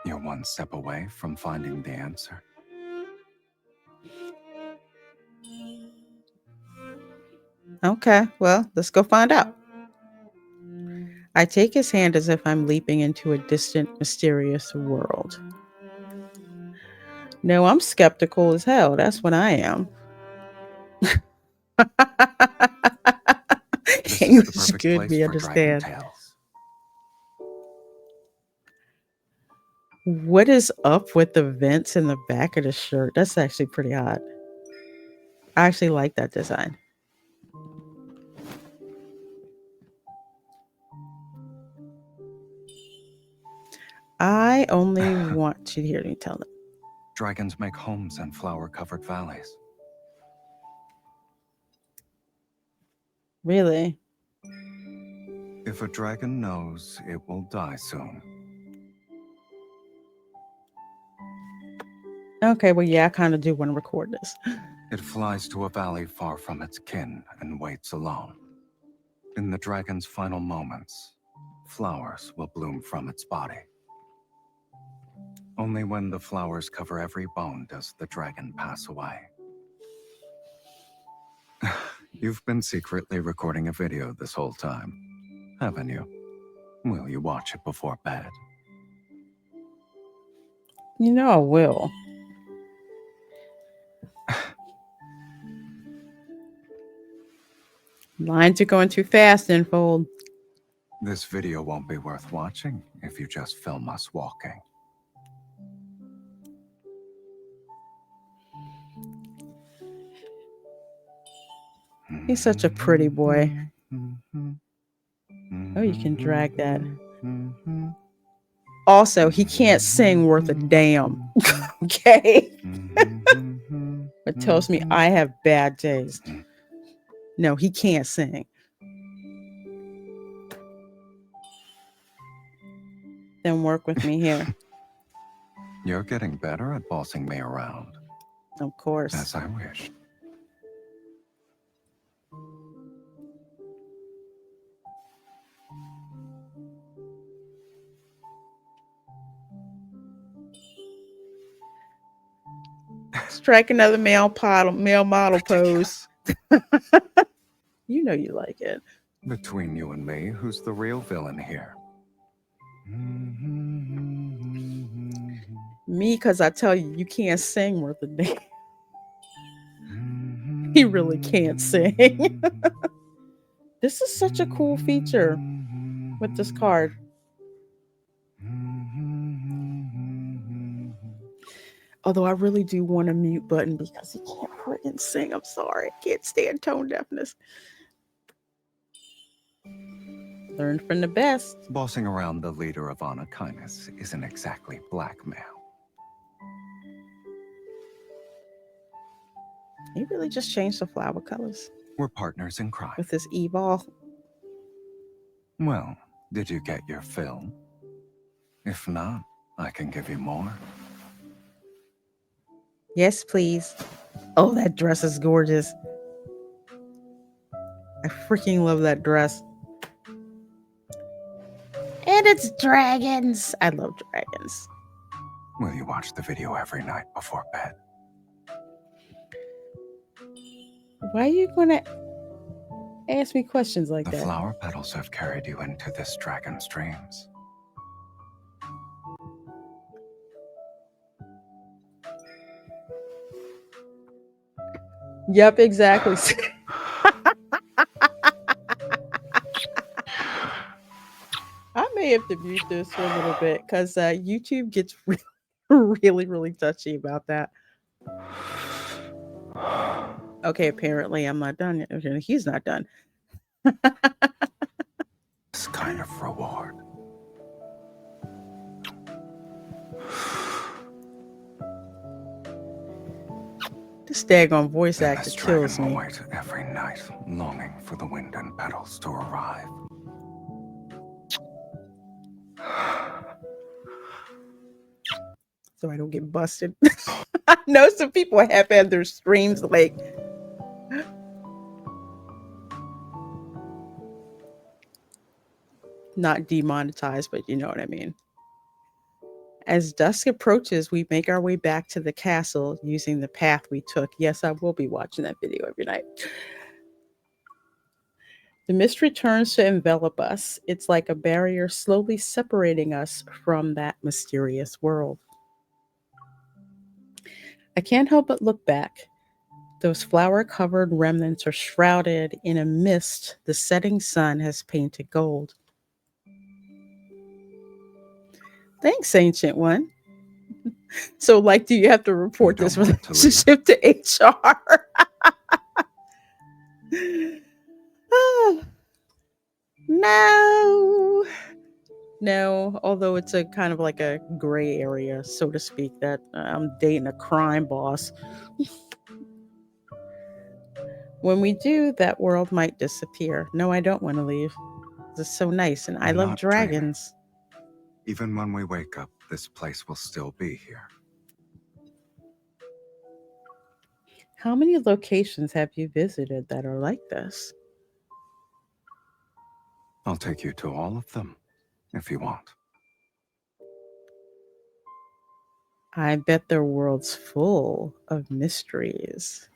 You're one step away from finding the answer. Okay, well, let's go find out. I take his hand as if I'm leaping into a distant, mysterious world. No, I'm skeptical as hell. That's what I am. This is English the perfect good, place me for dragon understand. tales. What is up with the vents in the back of the shirt? That's actually pretty odd. I actually like that design. I only want you to hear me tell it. Dragons make homes in flower-covered valleys. Really? If a dragon knows it will die soon, Okay, well, yeah, I kind of do want to record this. it flies to a valley far from its kin and waits alone. In the dragon's final moments, flowers will bloom from its body. Only when the flowers cover every bone does the dragon pass away. You've been secretly recording a video this whole time, haven't you? Will you watch it before bed? You know I will. Lines are going too fast, Infold. This video won't be worth watching if you just film us walking. He's such a pretty boy. Oh, you can drag that. Also, he can't sing worth a damn. Okay? It tells me I have bad taste. No, he can't sing. Then work with me here. You're getting better at bossing me around. Of course. As I wished. Strike another male model pose. You know you like it. Between you and me, who's the real villain here? Me, because I tell you, you can't sing worth a damn. He really can't sing. This is such a cool feature with this card. Although I really do want a mute button because he can't friggin' sing. I'm sorry. I can't stand tone deafness. Learn from the best. Bossing around the leader of Honor Kindness isn't exactly blackmail. He really just changed the flower colors We're partners in crime. with this e-ball. Well, did you get your fill? If not, I can give you more. Yes, please. Oh, that dress is gorgeous. I freaking love that dress. And it's dragons. I love dragons. Will you watch the video every night before bed? Why are you going to ask me questions like The that? flower petals have carried you into this dragon's dreams. Yep, exactly. I may have to mute this for a little bit because YouTube gets really, really touchy about that. Okay, apparently I'm not done yet. Okay, he's not done. This kind of reward. This daggone voice And actor this dragon kills will me. wait every night, longing for the wind and petals to arrive. So I don't get busted. I know some people have had their streams like not demonetized, but you know what I mean. As dusk approaches, we make our way back to the castle using the path we took. Yes, I will be watching that video every night. The mist returns to envelop us. It's like a barrier slowly separating us from that mysterious world. I can't help but look back. Those flower-covered remnants are shrouded in a mist the setting sun has painted gold. Thanks, Ancient One. So, like, do you have to report this want to relationship to HR? No. No, although it's a kind of like a gray area, so to speak, that I'm dating a crime boss. When we do, that world might disappear. No, I don't want to leave. It's so nice, and I I'm love not dreaming. dragons. Even when we wake up, this place will still be here. How many locations have you visited that are like this? I'll take you to all of them, if you want. I bet their world's full of mysteries.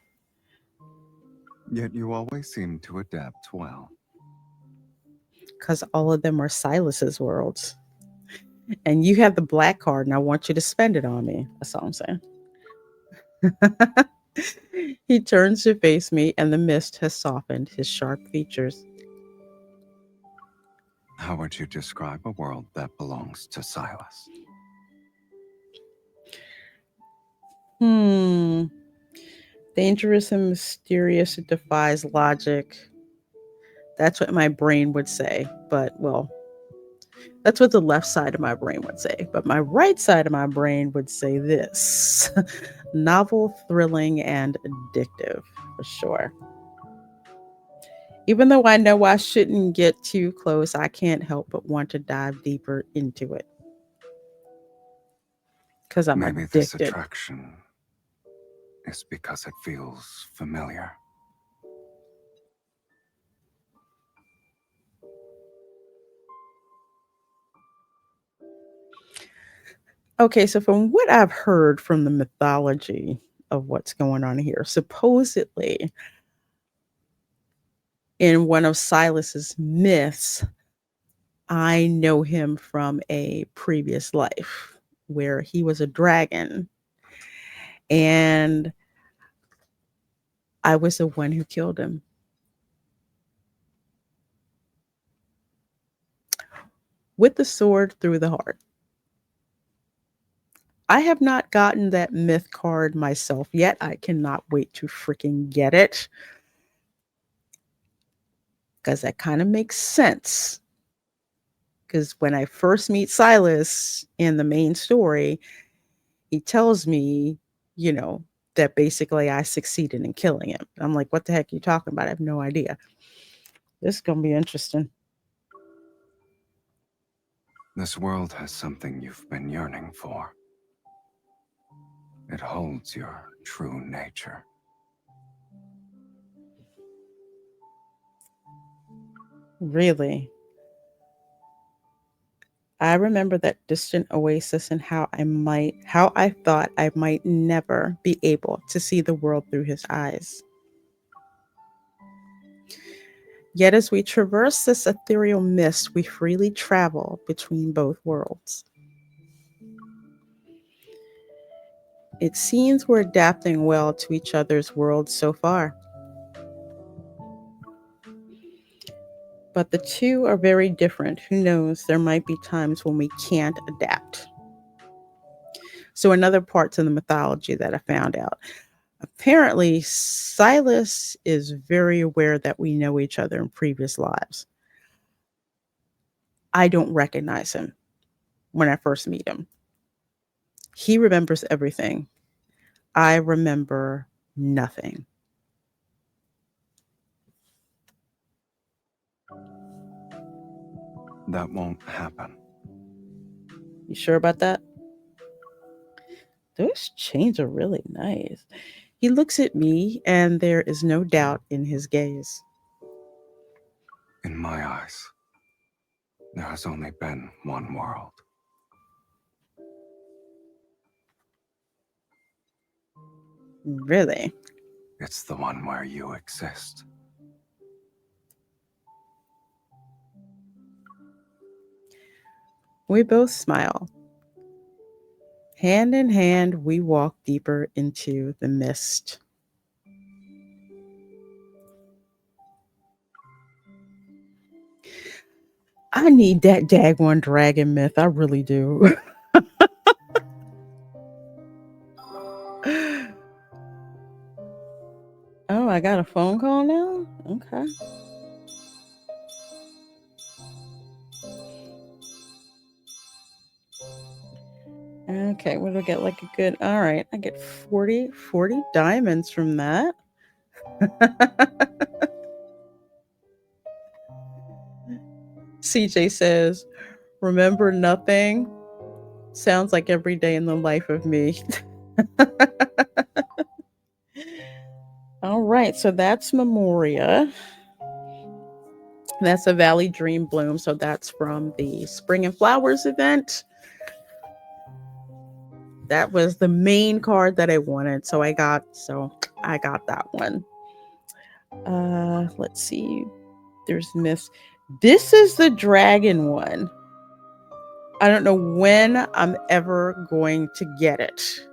Yet you always seem to adapt well. Because all of them are SYLUS's worlds. And you have the black card, and I want you to spend it on me. That's all I'm saying. He turns to face me, and the mist has softened his sharp features. How would you describe a world that belongs to SYLUS? Dangerous and mysterious. It defies logic. That's what my brain would say. But, well, that's what the left side of my brain would say. But my right side of my brain would say this. Novel, thrilling, and addictive, for sure. Even though I know I shouldn't get too close, I can't help but want to dive deeper into it. Because I'm Maybe this addicted. attraction is because it feels familiar. Okay, so from what I've heard from the mythology of what's going on here, supposedly in one of SYLUS's myths, I know him from a previous life where he was a dragon and I was the one who killed him. With the sword through the heart. I have not gotten that myth card myself yet. I cannot wait to freaking get it because that kind of makes sense. Because when I first meet Silas in the main story, he tells me, you know, that basically I succeeded in killing him. I'm like, what the heck are you talking about? I have no idea. This is going to be interesting. This world has something you've been yearning for. It holds your true nature. Really? I remember that distant oasis and how I thought I might never be able to see the world through his eyes. Yet as we traverse this ethereal mist, we freely travel between both worlds. It seems we're adapting well to each other's worlds so far. But the two are very different. Who knows, there might be times when we can't adapt. So another part to the mythology that I found out. Apparently, Silas is very aware that we know each other in previous lives. I don't recognize him when I first meet him. He remembers everything. I remember nothing. That won't happen. You sure about that? Those chains are really nice. He looks at me, and there is no doubt in his gaze. In my eyes, there has only been one world. Really? It's the one where you exist. We both smile. Hand in hand, we walk deeper into the mist. I need that daggone dragon myth. I really do. Oh, I got a phone call now? Okay. Okay, what do I get? Like a good, all right. I get 40 diamonds from that. CJ says, remember nothing? Sounds like every day in the life of me. All right, so that's Memoria. That's a Valleydream Bloom. So that's from the Spring and Flowers event. That was the main card that I wanted. So I got that one. Let's see. There's Miss. This is the dragon one. I don't know when I'm ever going to get it.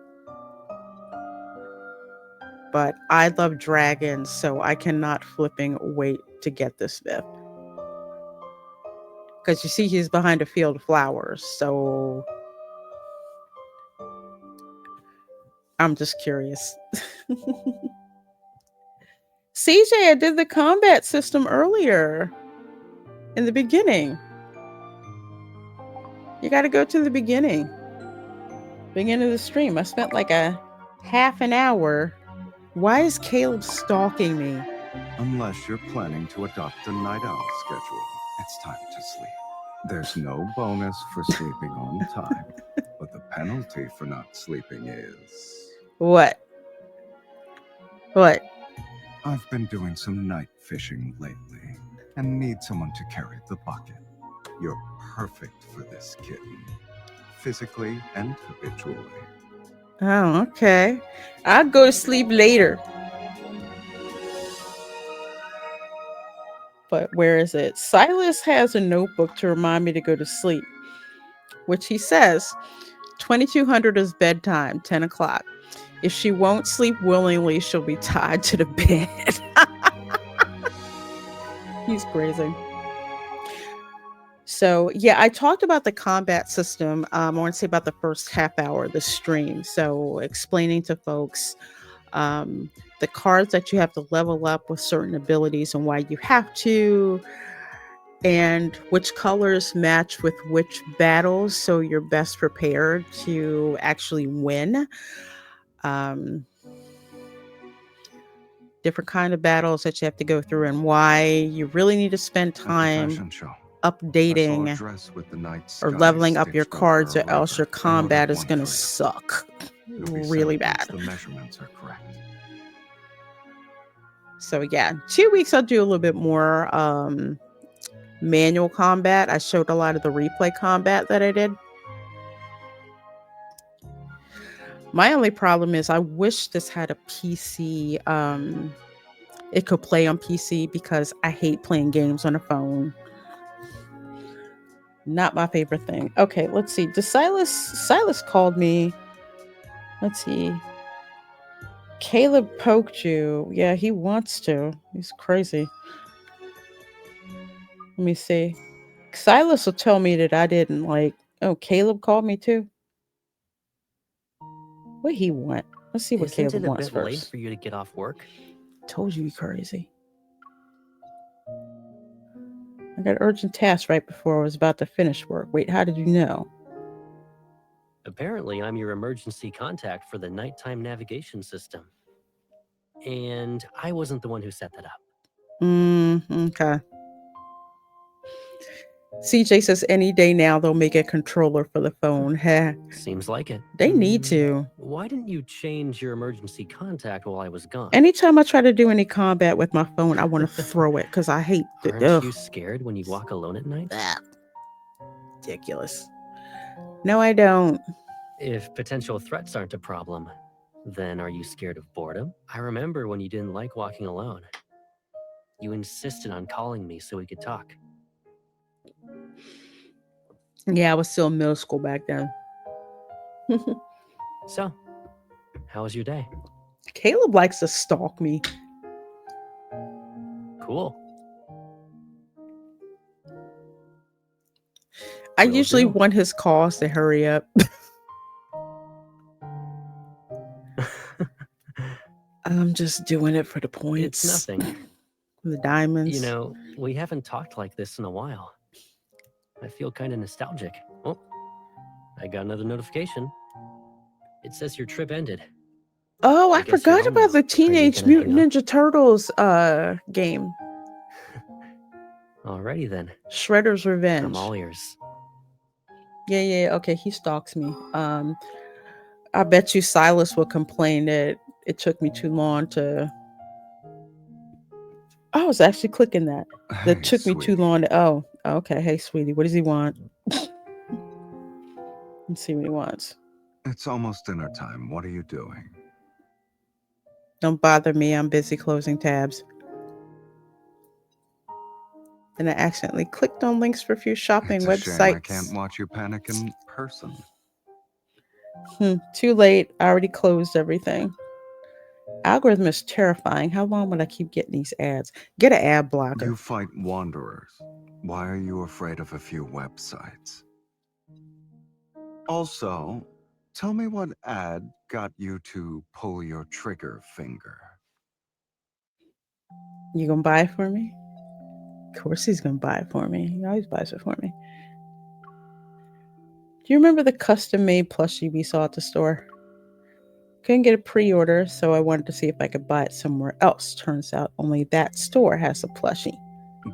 But I love dragons, so I cannot flipping wait to get this myth. Because you see he's behind a field of flowers, so I'm just curious. CJ, I did the combat system earlier in the beginning. You got to go to the beginning of the stream. I spent like a half an hour. Why is Caleb stalking me? Unless you're planning to adopt a night owl schedule, it's time to sleep. There's no bonus for sleeping on time, but the penalty for not sleeping is... What? What? I've been doing some night fishing lately and need someone to carry the bucket. You're perfect for this, kitten. Physically and habitually. Oh, okay. I'll go to sleep later. But where is it? Silas has a notebook to remind me to go to sleep, which he says, 2200 is bedtime, 10 o'clock. If she won't sleep willingly, she'll be tied to the bed. He's crazy. So, yeah, I talked about the combat system. I want to say about the first half hour of the stream. So, explaining to folks the cards that you have to level up with certain abilities and why you have to, and which colors match with which battles so you're best prepared to actually win. Different kind of battles that you have to go through and why you really need to spend time updating or leveling up your cards, or else your combat is going to suck really bad. The measurements are correct. So yeah, 2 weeks I'll do a little bit more manual combat. I showed a lot of the replay combat that I did. My only problem is I wish this had a PC. It could play on PC because I hate playing games on a phone. Not my favorite thing. Okay, let's see. Does Silas called me. Let's see. Caleb poked you. Yeah, he wants to. He's crazy. Let me see. Silas will tell me that I didn't like. Oh, Caleb called me too. What he want? Let's see what Isn't Caleb it a wants bit late first. for you to get off work? Told you crazy. I got urgent tasks right before I was about to finish work. Wait, how did you know? Apparently, I'm your emergency contact for the nighttime navigation system. And I wasn't the one who set that up. Okay. CJ says any day now they'll make a controller for the phone. Seems like it. They need to. Why didn't you change your emergency contact while I was gone? Anytime I try to do any combat with my phone, I want to throw it because I hate it. Aren't you scared when you walk alone at night? Ridiculous. No, I don't. If potential threats aren't a problem, then are you scared of boredom? I remember when you didn't like walking alone. You insisted on calling me so we could talk. Yeah, I was still in middle school back then. So, how was your day? Caleb likes to stalk me. Cool. I usually want his calls to hurry up. I'm just doing it for the points. It's nothing. The diamonds. You know, we haven't talked like this in a while. I feel kind of nostalgic. Oh, I got another notification. It says your trip ended. Oh, I guess forgot you're about the home now. Teenage Are you Mutant gonna hang Ninja Turtles game. Alrighty then. Shredder's Revenge. I'm all ears. Yeah. Okay, he stalks me. I bet you Silas will complain that it took me too long to. I was actually clicking that. That took me too long to. Oh, okay. Hey, sweetie, what does he want? Let's see what he wants. It's almost dinner time. What are you doing? Don't bother me. I'm busy closing tabs. And I accidentally clicked on links for a few shopping It's a websites. shame I can't watch you panic in person. Too late. I already closed everything. Algorithm is terrifying. How long would I keep getting these ads? Get an ad blocker. You fight wanderers. Why are you afraid of a few websites? Also, tell me what ad got you to pull your trigger finger. You gonna buy it for me? Of course he's gonna buy it for me. He always buys it for me. Do you remember the custom-made plushie we saw at the store? Couldn't get a pre-order, so I wanted to see if I could buy it somewhere else. Turns out only that store has a plushie.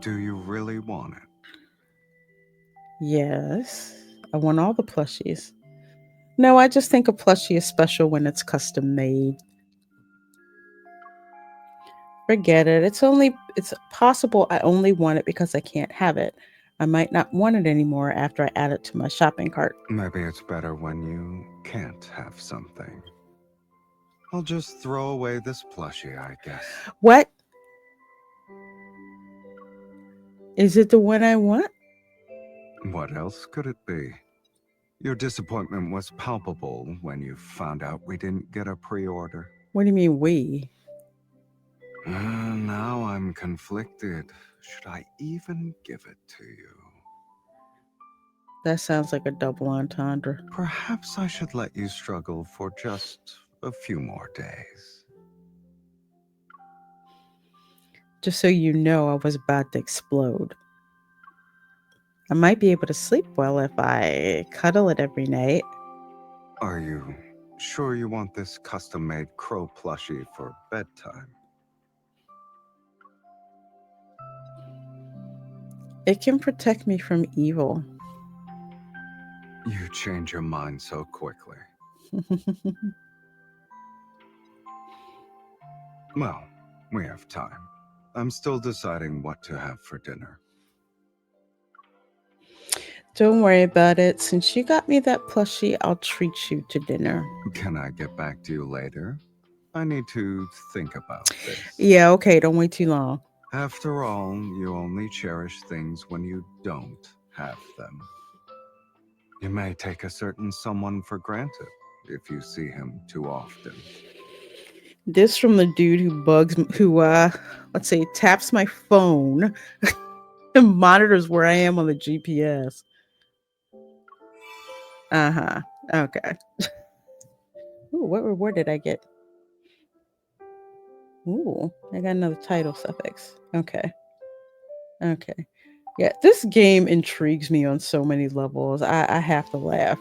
Do you really want it? Yes, I want all the plushies. No, I just think a plushie is special when it's custom-made. Forget it. It's possible I only want it because I can't have it. I might not want it anymore after I add it to my shopping cart. Maybe it's better when you can't have something. I'll just throw away this plushie, I guess. What? Is it the one I want? What else could it be? Your disappointment was palpable when you found out we didn't get a pre-order. What do you mean we? Now I'm conflicted. Should I even give it to you? That sounds like a double entendre. Perhaps I should let you struggle for just a few more days. Just so you know, I was about to explode. I might be able to sleep well if I cuddle it every night. Are you sure you want this custom-made crow plushie for bedtime? It can protect me from evil. You change your mind so quickly. Well, we have time. I'm still deciding what to have for dinner. Don't worry about it. Since you got me that plushie, I'll treat you to dinner. Can I get back to you later? I need to think about this. Yeah, okay. Don't wait too long. After all, you only cherish things when you don't have them. You may take a certain someone for granted if you see him too often. This from the dude who let's say, taps my phone and monitors where I am on the GPS. Uh-huh. Okay. Ooh, what reward did I get? Ooh, I got another title suffix. Okay. Okay. Yeah, this game intrigues me on so many levels. I have to laugh.